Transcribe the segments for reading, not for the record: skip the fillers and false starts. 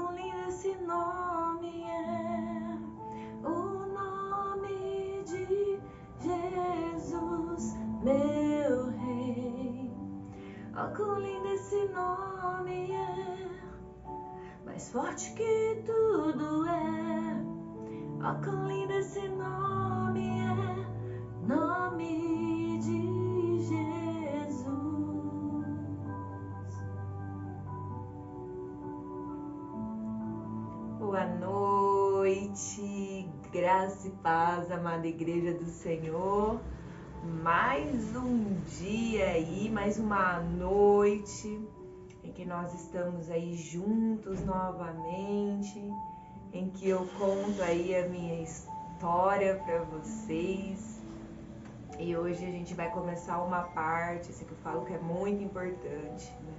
quão lindo esse nome é, o nome de Jesus, meu Rei. Oh, quão lindo esse nome é, mais forte que tudo é. Oh, quão lindo esse nome é, nome de Jesus. Boa noite, graça e paz, amada Igreja do Senhor. Mais um dia aí, mais uma noite em que nós estamos aí juntos novamente, em que eu conto aí a minha história para vocês. E hoje a gente vai começar uma parte, assim, que eu falo que é muito importante, né?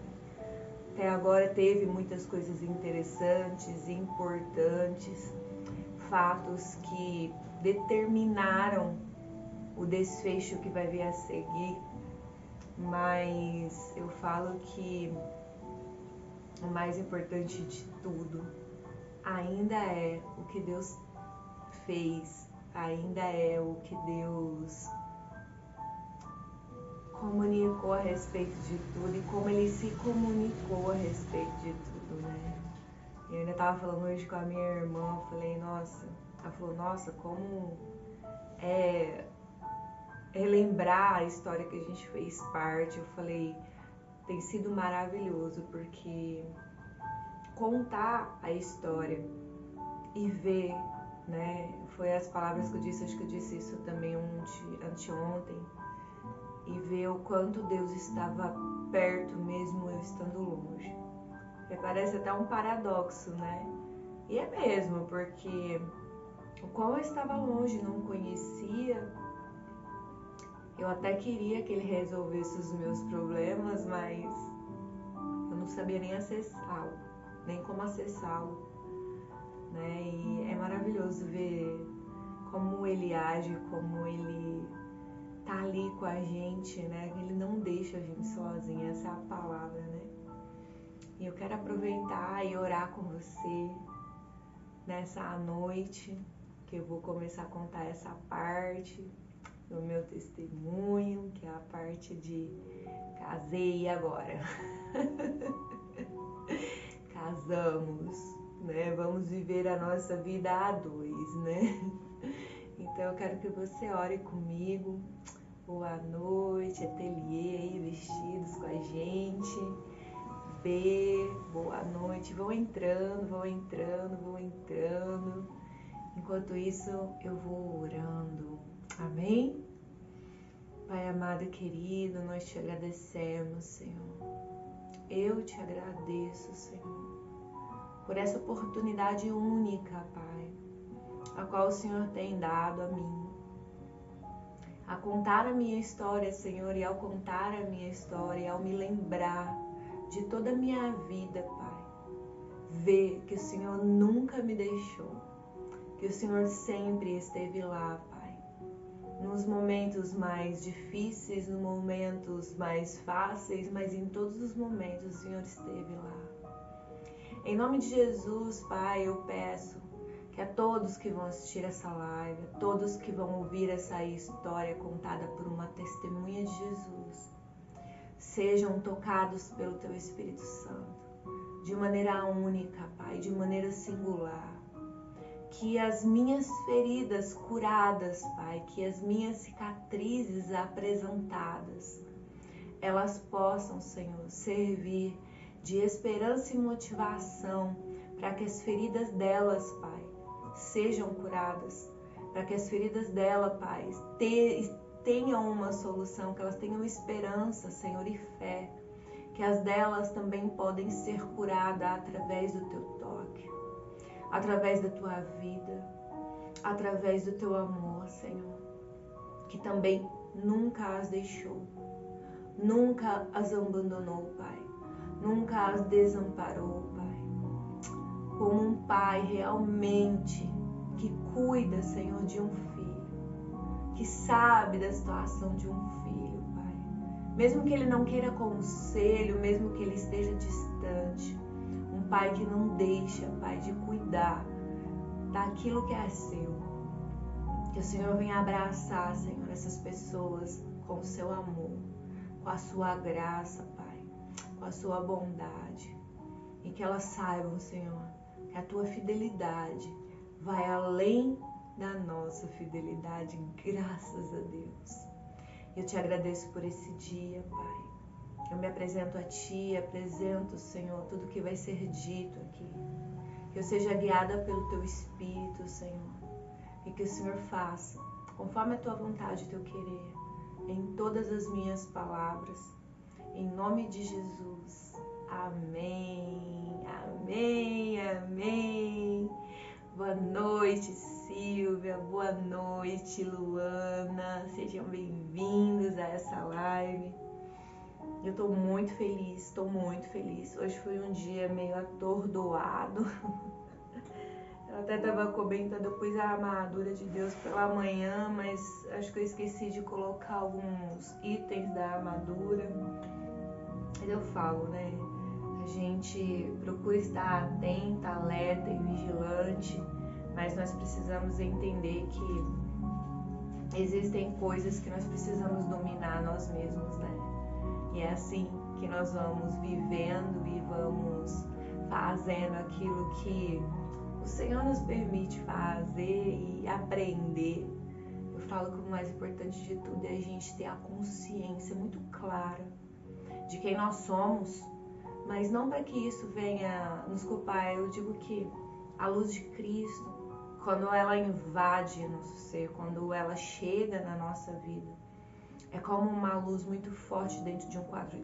Até agora teve muitas coisas interessantes, importantes, fatos que determinaram o desfecho que vai vir a seguir, mas eu falo que o mais importante de tudo ainda é o que Deus fez, ainda é o que Deus comunicou a respeito de tudo e como Ele se comunicou a respeito de tudo, né? Eu ainda tava falando hoje com a minha irmã, falei, nossa, ela falou, nossa, como é relembrar a história que a gente fez parte. Eu falei, tem sido maravilhoso, porque contar a história e ver, né, foi as palavras que eu disse, acho que eu disse isso também anteontem, e ver o quanto Deus estava perto mesmo eu estando longe. Parece até um paradoxo, né? E é mesmo, porque o qual eu estava longe, não conhecia, eu até queria que Ele resolvesse os meus problemas, mas eu não sabia nem acessá-lo, nem como acessá-lo, né? E é maravilhoso ver como Ele age, como Ele tá ali com a gente, né? Ele não deixa a gente sozinha, essa é a palavra, né? E eu quero aproveitar e orar com você nessa noite, que eu vou começar a contar essa parte do meu testemunho, que é a parte de casei agora. Casamos, né? Vamos viver a nossa vida a dois, né? Então eu quero que você ore comigo. Boa noite, ateliê aí, vestidos com a gente. B, boa noite. Vão entrando. Enquanto isso, eu vou orando. Amém? Pai amado e querido, nós te agradecemos, Senhor. Eu te agradeço, Senhor, por essa oportunidade única, Pai, a qual o Senhor tem dado a mim, a contar a minha história, Senhor, e ao contar a minha história, ao me lembrar de toda a minha vida, Pai, ver que o Senhor nunca me deixou, que o Senhor sempre esteve lá, Pai, nos momentos mais difíceis, nos momentos mais fáceis, mas em todos os momentos o Senhor esteve lá. Em nome de Jesus, Pai, eu peço que a todos que vão assistir essa live, a todos que vão ouvir essa história contada por uma testemunha de Jesus, sejam tocados pelo Teu Espírito Santo, de maneira única, Pai, de maneira singular. Que as minhas feridas curadas, Pai, que as minhas cicatrizes apresentadas, elas possam, Senhor, servir de esperança e motivação para que as feridas delas, Pai, sejam curadas, para que as feridas dela, Pai, tenham uma solução, que elas tenham esperança, Senhor, e fé, que as delas também podem ser curadas através do Teu toque, através da Tua vida, através do Teu amor, Senhor, que também nunca as deixou, nunca as abandonou, Pai, nunca as desamparou, Pai, como um pai realmente que cuida, Senhor, de um filho, que sabe da situação de um filho, Pai, mesmo que ele não queira conselho, mesmo que ele esteja distante, um Pai que não deixa, Pai, de cuidar daquilo que é seu. Que o Senhor venha abraçar, Senhor, essas pessoas com o seu amor, com a sua graça, Pai, com a sua bondade. E que elas saibam, Senhor, que a tua fidelidade vai além da nossa fidelidade, graças a Deus. Eu te agradeço por esse dia, Pai. Eu me apresento a Ti, apresento, Senhor, tudo que vai ser dito aqui. Que eu seja guiada pelo Teu Espírito, Senhor. E que o Senhor faça, conforme a Tua vontade, o Teu querer, em todas as minhas palavras. Em nome de Jesus. Amém, amém, amém. Boa noite, Silvia. Boa noite, Luana. Sejam bem-vindos a essa live. Eu tô muito feliz, Hoje foi um dia meio atordoado. Eu até tava comentando, eu pus a armadura de Deus pela manhã, mas acho que eu esqueci de colocar alguns itens da armadura. Mas eu falo, né? A gente procura estar atenta, alerta e vigilante, mas nós precisamos entender que existem coisas que nós precisamos dominar nós mesmos, né? E é assim que nós vamos vivendo e vamos fazendo aquilo que o Senhor nos permite fazer e aprender. Eu falo que o mais importante de tudo é a gente ter a consciência muito clara de quem nós somos, mas não para que isso venha nos culpar. Eu digo que a luz de Cristo, quando ela invade nosso ser, quando ela chega na nossa vida, é como uma luz muito forte dentro de um quarto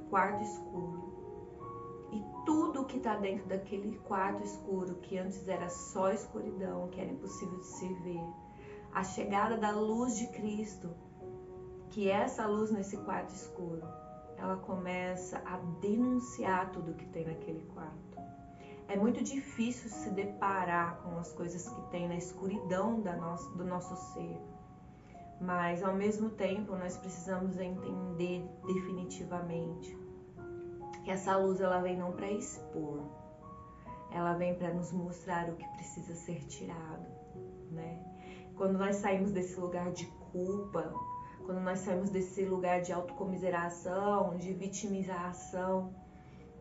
escuro. E tudo que está dentro daquele quarto escuro, que antes era só escuridão, que era impossível de se ver, a chegada da luz de Cristo, que é essa luz nesse quarto escuro, ela começa a denunciar tudo que tem naquele quarto. É muito difícil se deparar com as coisas que tem na escuridão do nosso ser. Mas, ao mesmo tempo, nós precisamos entender definitivamente que essa luz, ela vem não para expor. Ela vem para nos mostrar o que precisa ser tirado, né? Quando nós saímos desse lugar de culpa, quando nós saímos desse lugar de autocomiseração, de vitimização,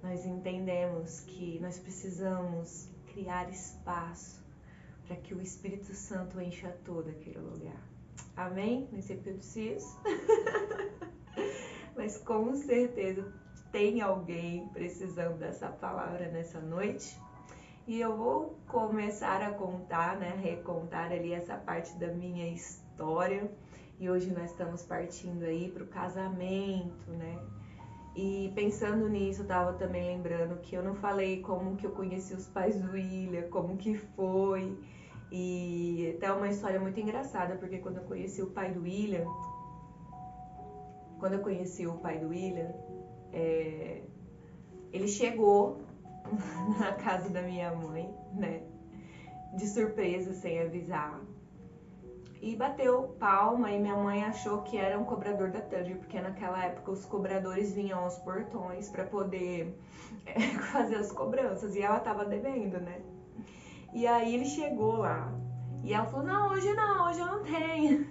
nós entendemos que nós precisamos criar espaço para que o Espírito Santo encha todo aquele lugar. Amém? Nem sei porque eu preciso. Mas com certeza tem alguém precisando dessa palavra nessa noite. E eu vou começar a contar, né? Recontar ali essa parte da minha história. E hoje nós estamos partindo aí para o casamento, né? E pensando nisso, eu tava também lembrando que eu não falei como que eu conheci os pais do William, como que foi. E até uma história muito engraçada, porque quando eu conheci o pai do William, ele chegou na casa da minha mãe, né? De surpresa, sem avisar. E bateu palma e minha mãe achou que era um cobrador da Tanger, porque naquela época os cobradores vinham aos portões para poder fazer as cobranças, e ela tava devendo, né? E aí ele chegou lá e ela falou, não, hoje eu não tenho.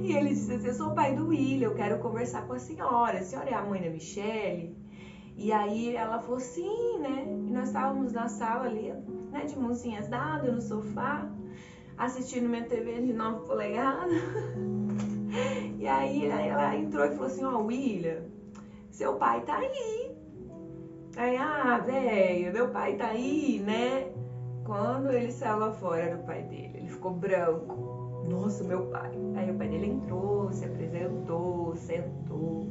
E ele disse assim, eu sou o pai do William, eu quero conversar com a senhora é a mãe da Michele? E aí ela falou, sim, né? E nós estávamos na sala ali, né, de mãozinhas dadas no sofá, assistindo minha TV de 9 polegadas. E aí ela entrou e falou assim, William, seu pai tá aí. Aí, velho, meu pai tá aí, né? Quando ele saiu lá fora do pai dele, ele ficou branco. Nossa, meu pai. Aí o pai dele entrou, se apresentou, sentou.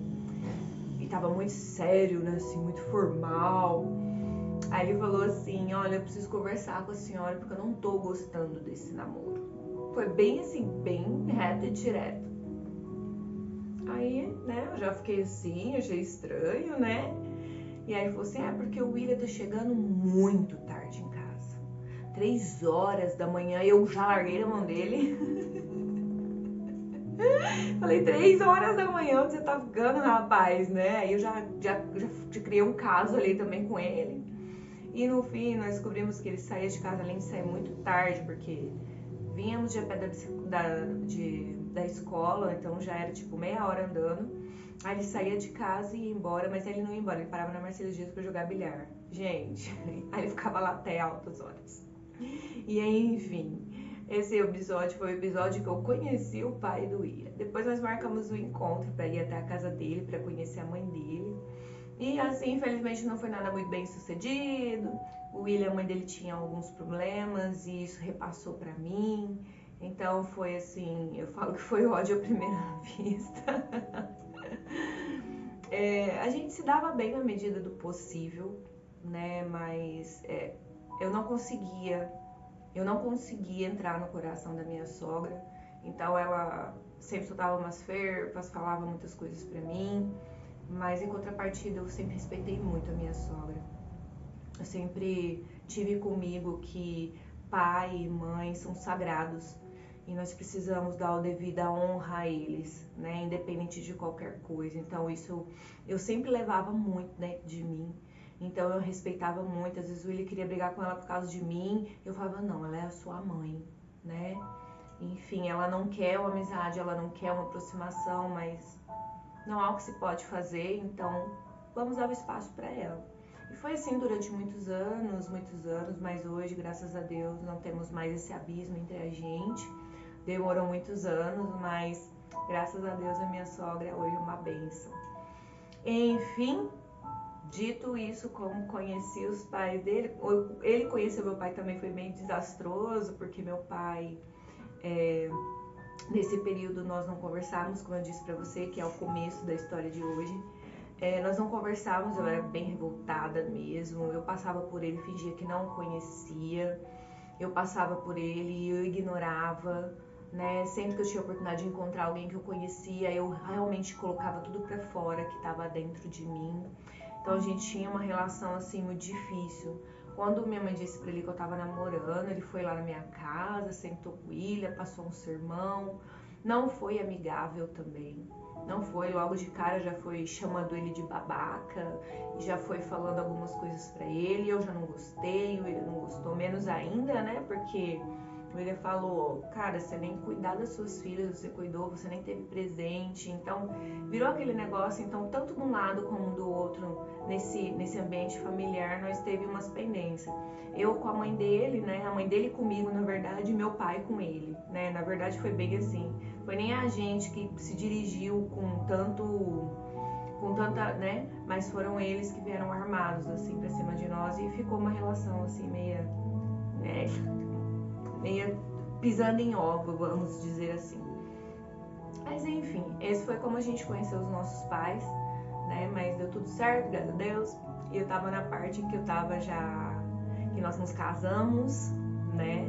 E tava muito sério, né? Assim, muito formal. Aí ele falou assim, olha, eu preciso conversar com a senhora porque eu não tô gostando desse namoro. Foi bem assim, bem reto e direto. Aí, né, eu já fiquei assim, achei estranho, né? E aí ele falou assim, porque o William tá chegando muito tarde em casa. 3 horas da manhã, eu já larguei na mão dele. Falei, 3 horas da manhã, você tá ficando, rapaz, né? Aí eu já criei um caso ali também com ele. E no fim, nós descobrimos que ele saía de casa, além de sair muito tarde, porque vínhamos de a pé da escola, então já era tipo meia hora andando. Aí ele saía de casa e ia embora, mas ele não ia embora, ele parava na Mercedes Dias pra jogar bilhar. Gente, aí ele ficava lá até altas horas. E aí, enfim, esse episódio foi o episódio que eu conheci o pai do William. Depois nós marcamos o encontro pra ir até a casa dele, pra conhecer a mãe dele. E assim, infelizmente não foi nada muito bem sucedido. O William, a mãe dele tinha alguns problemas e isso repassou pra mim. Então foi assim, eu falo que foi ódio à primeira vista. A gente se dava bem na medida do possível, né? Mas eu não conseguia entrar no coração da minha sogra. Então ela sempre soltava umas ferpas, falava muitas coisas pra mim. Mas em contrapartida eu sempre respeitei muito a minha sogra. Eu sempre tive comigo que pai e mãe são sagrados e nós precisamos dar a devida honra a eles, né, independente de qualquer coisa. Então isso eu sempre levava muito dentro de mim. Então eu respeitava muito. Às vezes o Willi queria brigar com ela por causa de mim. Eu falava, não, ela é a sua mãe, né? Enfim, ela não quer uma amizade, ela não quer uma aproximação, mas não há o que se pode fazer, então vamos dar o espaço para ela. E foi assim durante muitos anos, mas hoje, graças a Deus, não temos mais esse abismo entre a gente. Demorou muitos anos, mas graças a Deus a minha sogra hoje é uma bênção. Enfim, dito isso, como conheci os pais dele, ele conheceu meu pai também foi bem desastroso, porque meu pai... Nesse período nós não conversávamos, como eu disse pra você, que é o começo da história de hoje. Nós não conversávamos, eu era bem revoltada mesmo. Eu passava por ele, fingia que não o conhecia. Eu passava por ele e eu ignorava, né? Sempre que eu tinha a oportunidade de encontrar alguém que eu conhecia, eu realmente colocava tudo pra fora que estava dentro de mim. Então a gente tinha uma relação assim muito difícil. Quando minha mãe disse pra ele que eu tava namorando, ele foi lá na minha casa, sentou com o William, passou um sermão. Não foi amigável também. Não foi, logo de cara já foi chamando ele de babaca, já foi falando algumas coisas pra ele, eu já não gostei, o William não gostou, menos ainda, né? Porque o William falou, cara, você nem cuidar das suas filhas, você cuidou, você nem teve presente. Então, virou aquele negócio, então, tanto de um lado como do outro, nesse ambiente familiar, nós teve umas pendências. Eu com a mãe dele, né, a mãe dele comigo, na verdade, e meu pai com ele, né, na verdade foi bem assim. Foi nem a gente que se dirigiu com tanta, né, mas foram eles que vieram armados, assim, pra cima de nós e ficou uma relação, assim, meia pisando em ovo, vamos dizer assim. Mas enfim, esse foi como a gente conheceu os nossos pais, né? Mas deu tudo certo, graças a Deus. E eu tava na parte em que eu tava já... que nós nos casamos, né?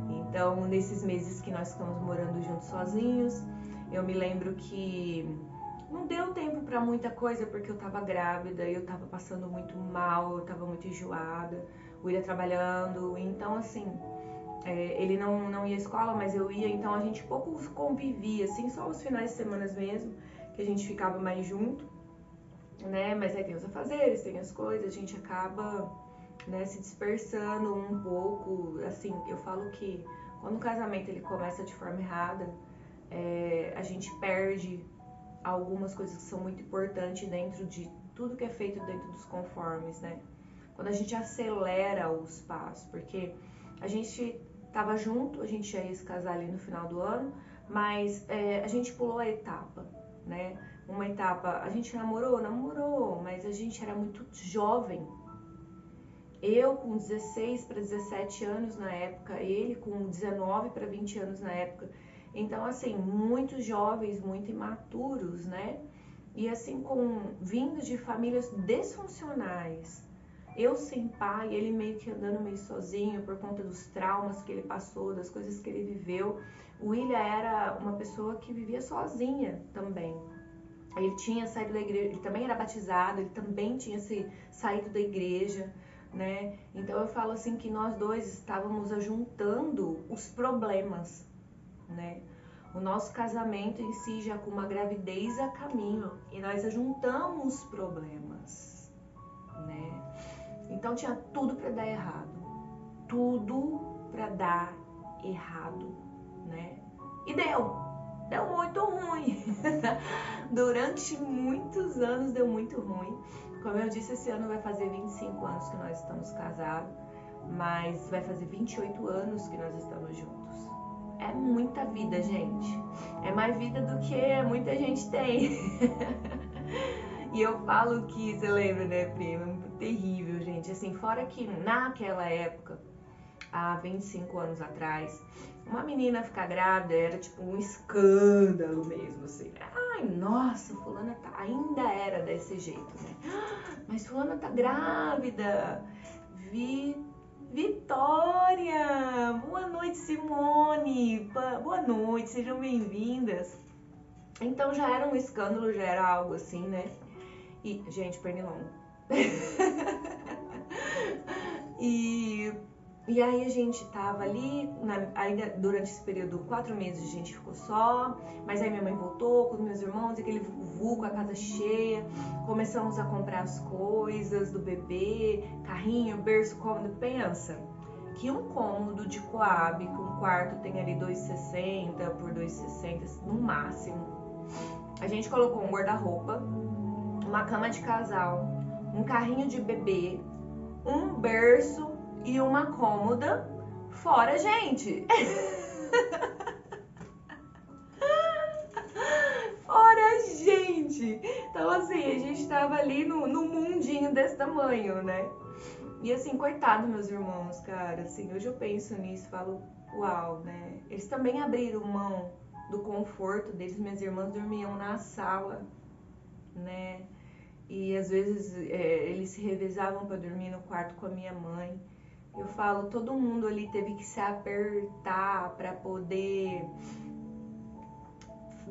Então, nesses meses que nós ficamos morando juntos sozinhos, eu me lembro que não deu tempo pra muita coisa, porque eu tava grávida, eu tava passando muito mal, eu tava muito enjoada, eu ia trabalhando, então assim... ele não ia à escola, mas eu ia, então a gente pouco convivia, assim, só os finais de semana mesmo, que a gente ficava mais junto, né? Mas aí tem os afazeres, tem as coisas, a gente acaba, né, se dispersando um pouco, assim, eu falo que quando o casamento ele começa de forma errada, a gente perde algumas coisas que são muito importantes dentro de tudo que é feito dentro dos conformes, né? Quando a gente acelera os passos, porque a gente tava junto, a gente já ia se casar ali no final do ano, mas a gente pulou a etapa, né? Uma etapa, a gente namorou, mas a gente era muito jovem. Eu com 16 para 17 anos na época, ele com 19 para 20 anos na época. Então, assim, muito jovens, muito imaturos, né? E assim, vindos de famílias disfuncionais. Eu sem pai, ele meio que andando meio sozinho por conta dos traumas que ele passou, das coisas que ele viveu. O William era uma pessoa que vivia sozinha também. Ele tinha saído da igreja, ele também era batizado, ele também tinha saído da igreja, né? Então eu falo assim que nós dois estávamos ajuntando os problemas, né? O nosso casamento em si já com uma gravidez a caminho e nós ajuntamos problemas, né? Então tinha tudo para dar errado. Tudo para dar errado, né? E deu muito ruim. Durante muitos anos deu muito ruim. Como eu disse, esse ano vai fazer 25 anos que nós estamos casados, mas vai fazer 28 anos que nós estamos juntos. É muita vida, gente. É mais vida do que muita gente tem. E eu falo que, você lembra, né, prima? É terrível, gente. Assim, fora que naquela época, há 25 anos atrás, uma menina ficar grávida era tipo um escândalo mesmo, assim. Ai, nossa, fulana ainda era desse jeito, né? Mas fulana tá grávida. Vitória! Boa noite, Simone! Boa noite, sejam bem-vindas. Então já era um escândalo, já era algo assim, né? E, gente, pernilongo. E aí a gente tava ali, ainda durante esse período, 4 meses a gente ficou só, mas aí minha mãe voltou com os meus irmãos, aquele vucu com a casa cheia, começamos a comprar as coisas do bebê, carrinho, berço, cômodo. Pensa que um cômodo de Coab, que um quarto tem ali 2,60 por 2,60 no máximo. A gente colocou um guarda-roupa, uma cama de casal, um carrinho de bebê, um berço e uma cômoda, fora gente. Fora gente. Então assim, a gente tava ali no mundinho desse tamanho, né? E assim, coitado meus irmãos, cara, assim, hoje eu penso nisso e falo, uau, né? Eles também abriram mão do conforto deles. Minhas irmãs dormiam na sala, né? E às vezes eles se revezavam para dormir no quarto com a minha mãe. Eu falo, todo mundo ali teve que se apertar para poder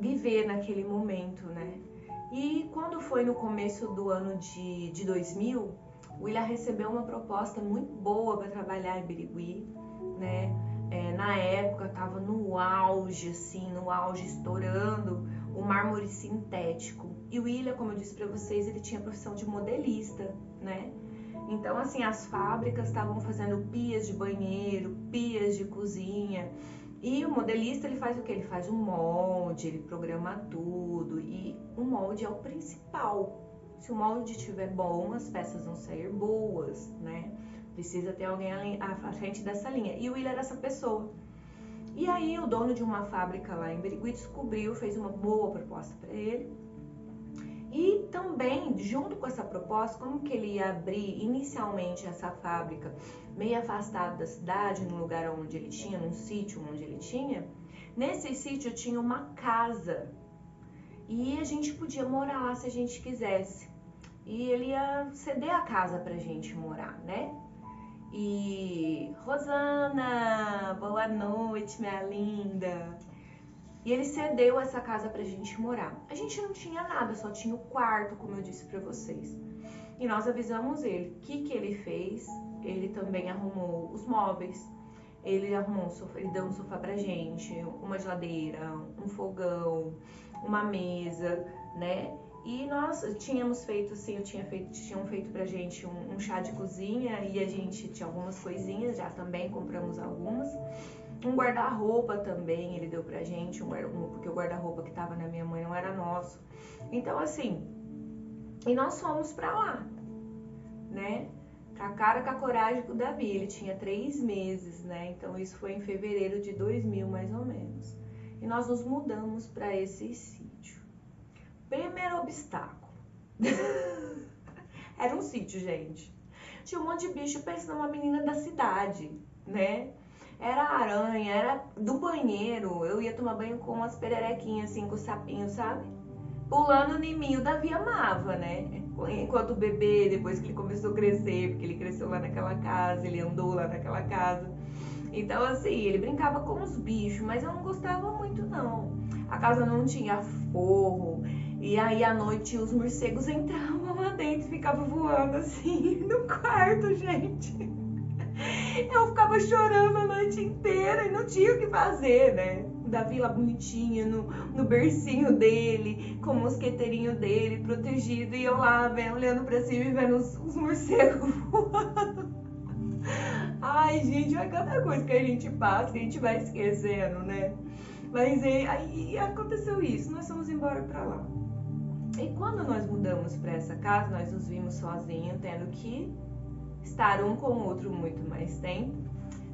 viver naquele momento, né? E quando foi no começo do ano de 2000, o William recebeu uma proposta muito boa para trabalhar em Birigui, né? Na época tava no auge, assim, estourando o mármore sintético. E o William, como eu disse para vocês, ele tinha a profissão de modelista, né? Então, assim, as fábricas estavam fazendo pias de banheiro, pias de cozinha. E o modelista, ele faz o quê? Ele faz um molde, ele programa tudo. E o molde é o principal. Se o molde estiver bom, as peças vão sair boas, né? Precisa ter alguém à frente dessa linha. E o William era essa pessoa. E aí, o dono de uma fábrica lá em Birigui descobriu, fez uma boa proposta para ele. E também, junto com essa proposta, como que ele ia abrir inicialmente essa fábrica meio afastado da cidade, num lugar onde ele tinha, num sítio onde ele tinha, nesse sítio tinha uma casa e a gente podia morar lá se a gente quisesse. E ele ia ceder a casa pra gente morar, né? E Rosana, boa noite, minha linda. E ele cedeu essa casa pra gente morar. A gente não tinha nada, só tinha o quarto, como eu disse pra vocês. E nós avisamos ele. O que ele fez? Ele também arrumou os móveis. Ele arrumou um sofá, ele deu um sofá pra gente, uma geladeira, um fogão, uma mesa, né? E nós tínhamos feito, assim, tinham feito pra gente um chá de cozinha e a gente tinha algumas coisinhas, já também compramos algumas. Um guarda-roupa também ele deu pra gente, porque o guarda-roupa que tava na minha mãe não era nosso. Então, assim, e nós fomos pra lá, né? Com a cara, com a coragem do Davi. Ele tinha 3 meses, né? Então, isso foi em fevereiro de 2000, mais ou menos. E nós nos mudamos pra esse sítio. Primeiro obstáculo. Era um sítio, gente. Tinha um monte de bicho, pensa numa menina da cidade, né? Era aranha, era do banheiro. Eu ia tomar banho com umas pererequinhas, assim, com o sapinho, sabe? Pulando em mim. O Davi amava, né? Enquanto o bebê, depois que ele começou a crescer, porque ele cresceu lá naquela casa, ele andou lá naquela casa. Então, assim, ele brincava com os bichos, mas eu não gostava muito, não. A casa não tinha forro. E aí, à noite, os morcegos entravam lá dentro e ficavam voando, assim, no quarto, gente. Eu ficava chorando a noite inteira e não tinha o que fazer, né? Davi lá bonitinho, no bercinho dele, com o mosqueteirinho dele, protegido, e eu lá olhando pra cima e vendo os morcegos voando. Ai, gente, olha cada coisa que a gente passa, que a gente vai esquecendo, né? Mas aí aconteceu isso, nós fomos embora pra lá. E quando nós mudamos pra essa casa, nós nos vimos sozinhos, tendo que estar um com o outro muito mais tempo,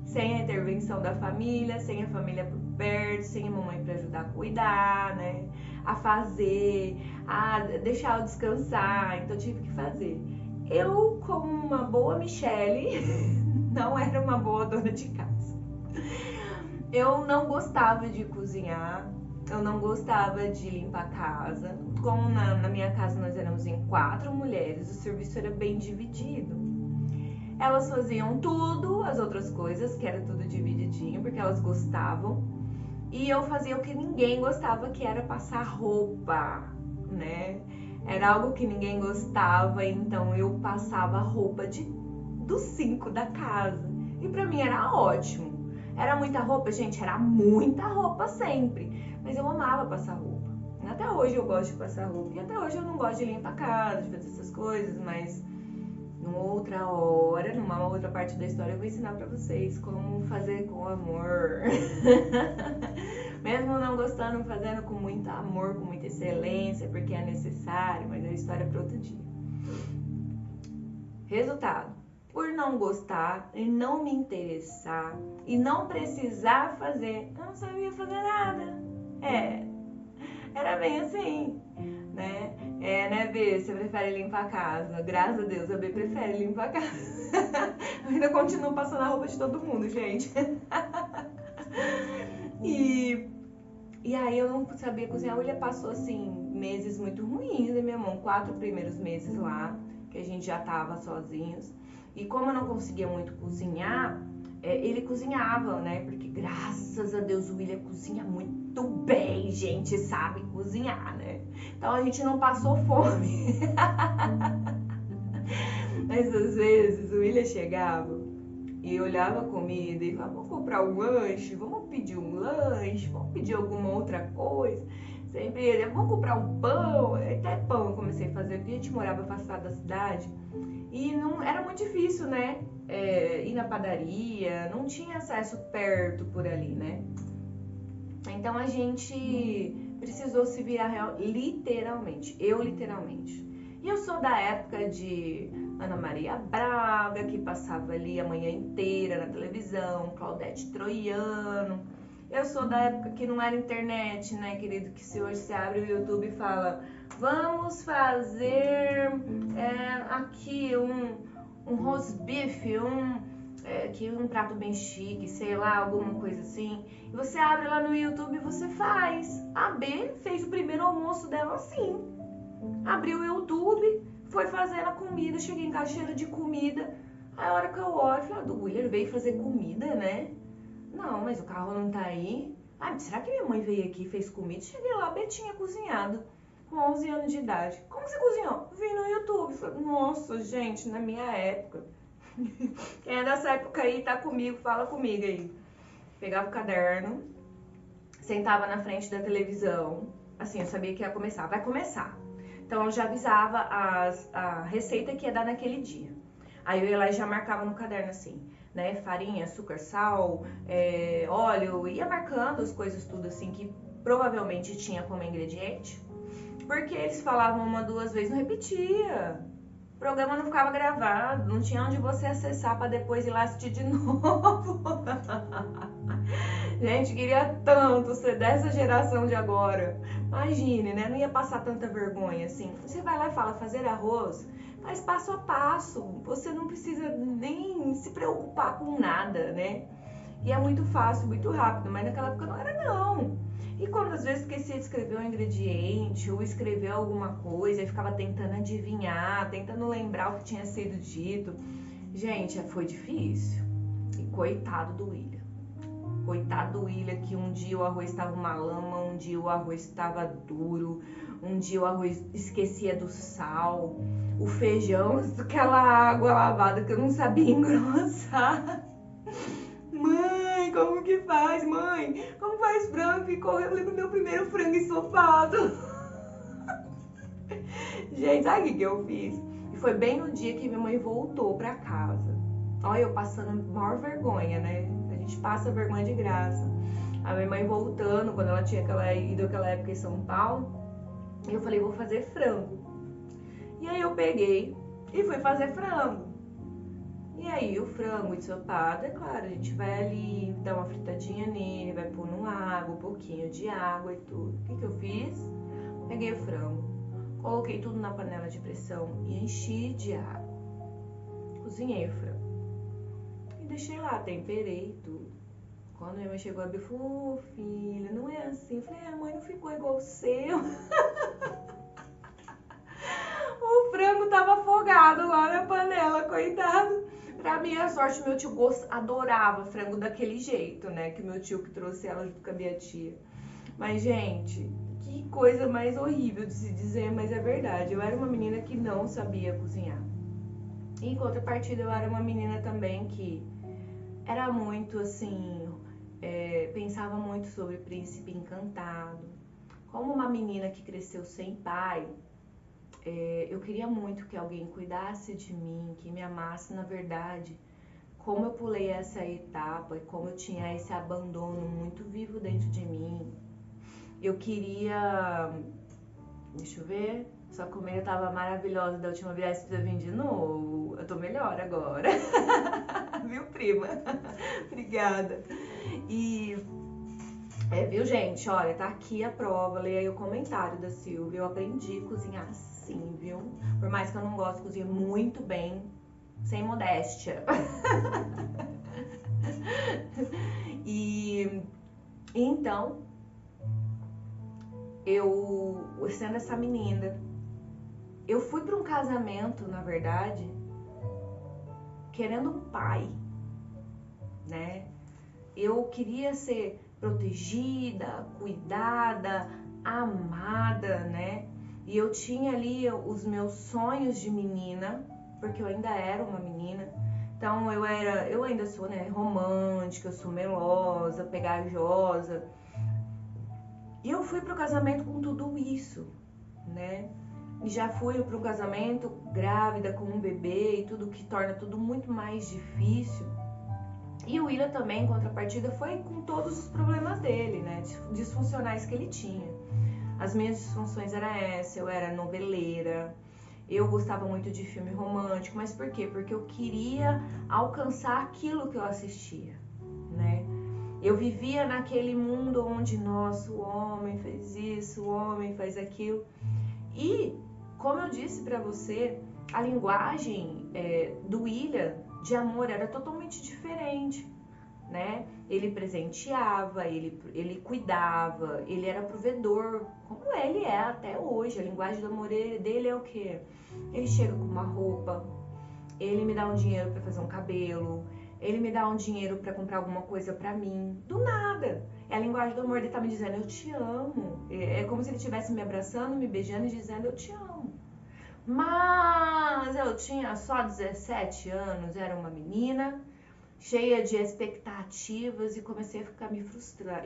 sem a intervenção da família, sem a família por perto, sem a mamãe para ajudar a cuidar, né? A fazer, a deixar eu descansar, então eu tive que fazer. Eu, como uma boa Michele, não era uma boa dona de casa. Eu não gostava de cozinhar, eu não gostava de limpar a casa. Como na minha casa nós éramos em 4 mulheres, o serviço era bem dividido. Elas faziam tudo, as outras coisas, que era tudo divididinho, porque elas gostavam. E eu fazia o que ninguém gostava, que era passar roupa, né? Era algo que ninguém gostava, então eu passava roupa dos 5 da casa. E pra mim era ótimo. Era muita roupa, gente, era muita roupa sempre. Mas eu amava passar roupa. Até hoje eu gosto de passar roupa. E até hoje eu não gosto de limpar a casa, de fazer essas coisas, mas numa outra hora, numa outra parte da história, eu vou ensinar pra vocês como fazer com amor. Mesmo não gostando, fazendo com muito amor, com muita excelência, porque é necessário, mas é história para outro dia. Resultado: por não gostar e não me interessar e não precisar fazer, eu não sabia fazer nada. Era bem assim, né? Né, Bê? Você prefere limpar a casa? Graças a Deus, a Bê prefere limpar a casa. Eu ainda continuo passando a roupa de todo mundo, gente. E aí eu não sabia cozinhar. A William passou, assim, meses muito ruins na minha mão. 4 primeiros meses lá, que a gente já tava sozinhos. E como eu não conseguia muito cozinhar, ele cozinhava, né? Porque graças a Deus o William cozinha muito bem, gente, sabe cozinhar, né? Então a gente não passou fome. Mas às vezes o William chegava e olhava a comida e falava: vamos comprar um lanche, vamos pedir um lanche, vamos pedir alguma outra coisa. Sempre ele: vamos comprar um pão. Até pão eu comecei a fazer, porque a gente morava afastado da cidade. E não era muito difícil, né? Ir na padaria, não tinha acesso perto por ali, né? Então a gente precisou se virar literalmente. E eu sou da época de Ana Maria Braga, que passava ali a manhã inteira na televisão, Claudete Troiano. Eu sou da época que não era internet, né, querido? Que se hoje você abre o YouTube e fala: vamos fazer aqui um rosbife, um prato bem chique, sei lá, alguma coisa assim. E você abre lá no YouTube e você faz. A B fez o primeiro almoço dela assim. Abriu o YouTube, foi fazendo a comida, cheguei em casa cheira de comida. Aí a hora que eu olho, falei: do William veio fazer comida, né? Não, mas o carro não tá aí. Será que minha mãe veio aqui e fez comida? Cheguei lá, a B tinha cozinhado, com 11 anos de idade. Como que você cozinhou? Vi no YouTube. Falei: nossa, gente, na minha época. Quem é dessa época aí, tá comigo, fala comigo aí. Pegava o caderno, sentava na frente da televisão. Assim, eu sabia que ia começar. Vai começar. Então eu já avisava a receita que ia dar naquele dia. Aí eu ia lá e já marcava no caderno assim, né? Farinha, açúcar, sal, óleo. Ia marcando as coisas tudo assim que provavelmente tinha como ingrediente. Porque eles falavam 1, 2 vezes, não repetia. O programa não ficava gravado, não tinha onde você acessar para depois ir lá assistir de novo. Gente, queria tanto ser dessa geração de agora. Imagine, né? Não ia passar tanta vergonha assim. Você vai lá e fala: fazer arroz, faz passo a passo. Você não precisa nem se preocupar com nada, né? E é muito fácil, muito rápido, mas naquela época não era não. E quando às vezes esquecia de escrever um ingrediente ou escrever alguma coisa e ficava tentando adivinhar, tentando lembrar o que tinha sido dito. Gente, foi difícil. E coitado do William. Coitado do William, que um dia o arroz estava uma lama, um dia o arroz estava duro, um dia o arroz esquecia do sal, o feijão, aquela água lavada que eu não sabia engrossar. Mãe, como que faz, mãe? Como faz frango? Ficou, eu lembro meu primeiro frango ensopado. Gente, sabe o que eu fiz? E foi bem no dia que minha mãe voltou pra casa. Olha, eu passando a maior vergonha, né? A gente passa vergonha de graça. A minha mãe voltando, quando ela tinha ido aquela época em São Paulo, eu falei, vou fazer frango. E aí eu peguei e fui fazer frango. E aí o frango ensopado, é claro, a gente vai ali, dá uma fritadinha nele, vai pôr no água, um pouquinho de água e tudo. O que eu fiz? Peguei o frango, coloquei tudo na panela de pressão e enchi de água. Cozinhei o frango. E deixei lá, temperei tudo. Quando minha mãe chegou, a Bia falou, filha, não é assim. Eu falei, mãe, não ficou igual o seu. O frango tava afogado lá na panela, coitado. Pra minha sorte, meu tio adorava frango daquele jeito, né? Que o meu tio que trouxe ela junto com a minha tia. Mas, gente, que coisa mais horrível de se dizer, mas é verdade. Eu era uma menina que não sabia cozinhar. Em contrapartida, eu era uma menina também que era muito assim, pensava muito sobre Príncipe Encantado. Como uma menina que cresceu sem pai, eu queria muito que alguém cuidasse de mim, que me amasse. Na verdade, como eu pulei essa etapa e como eu tinha esse abandono muito vivo dentro de mim, eu queria, deixa eu ver, sua comida tava maravilhosa da última vez, precisa vir de novo. Eu tô melhor agora. Viu, prima? Obrigada. E, viu, gente? Olha, tá aqui a prova. Leia aí o comentário da Silvia. Eu aprendi a cozinhar assim, viu? Por mais que eu não goste, cozinho muito bem, sem modéstia. E então, eu, sendo essa menina, eu fui para um casamento, na verdade, querendo um pai, né? Eu queria ser protegida, cuidada, amada, né? E eu tinha ali os meus sonhos de menina, porque eu ainda era uma menina. Então eu ainda sou, né, romântica, eu sou melosa, pegajosa. E eu fui pro casamento com tudo isso, né? E já fui pro casamento grávida com um bebê e tudo, que torna tudo muito mais difícil. E o William também, em contrapartida, foi com todos os problemas dele, né? Disfuncionais que ele tinha. As minhas disfunções eram essa, eu era noveleira, eu gostava muito de filme romântico, mas por quê? Porque eu queria alcançar aquilo que eu assistia, né? Eu vivia naquele mundo onde, nossa, o homem fez isso, o homem faz aquilo. E, como eu disse pra você, a linguagem do William de amor era totalmente diferente, né? Ele presenteava, ele cuidava, ele era provedor, como ele é até hoje. A linguagem do amor dele é o quê? Ele chega com uma roupa, ele me dá um dinheiro para fazer um cabelo, ele me dá um dinheiro para comprar alguma coisa para mim, do nada. É a linguagem do amor, ele tá me dizendo, eu te amo. É como se ele estivesse me abraçando, me beijando e dizendo, eu te amo. Mas eu tinha só 17 anos, era uma menina, cheia de expectativas, e comecei a ficar me frustrar.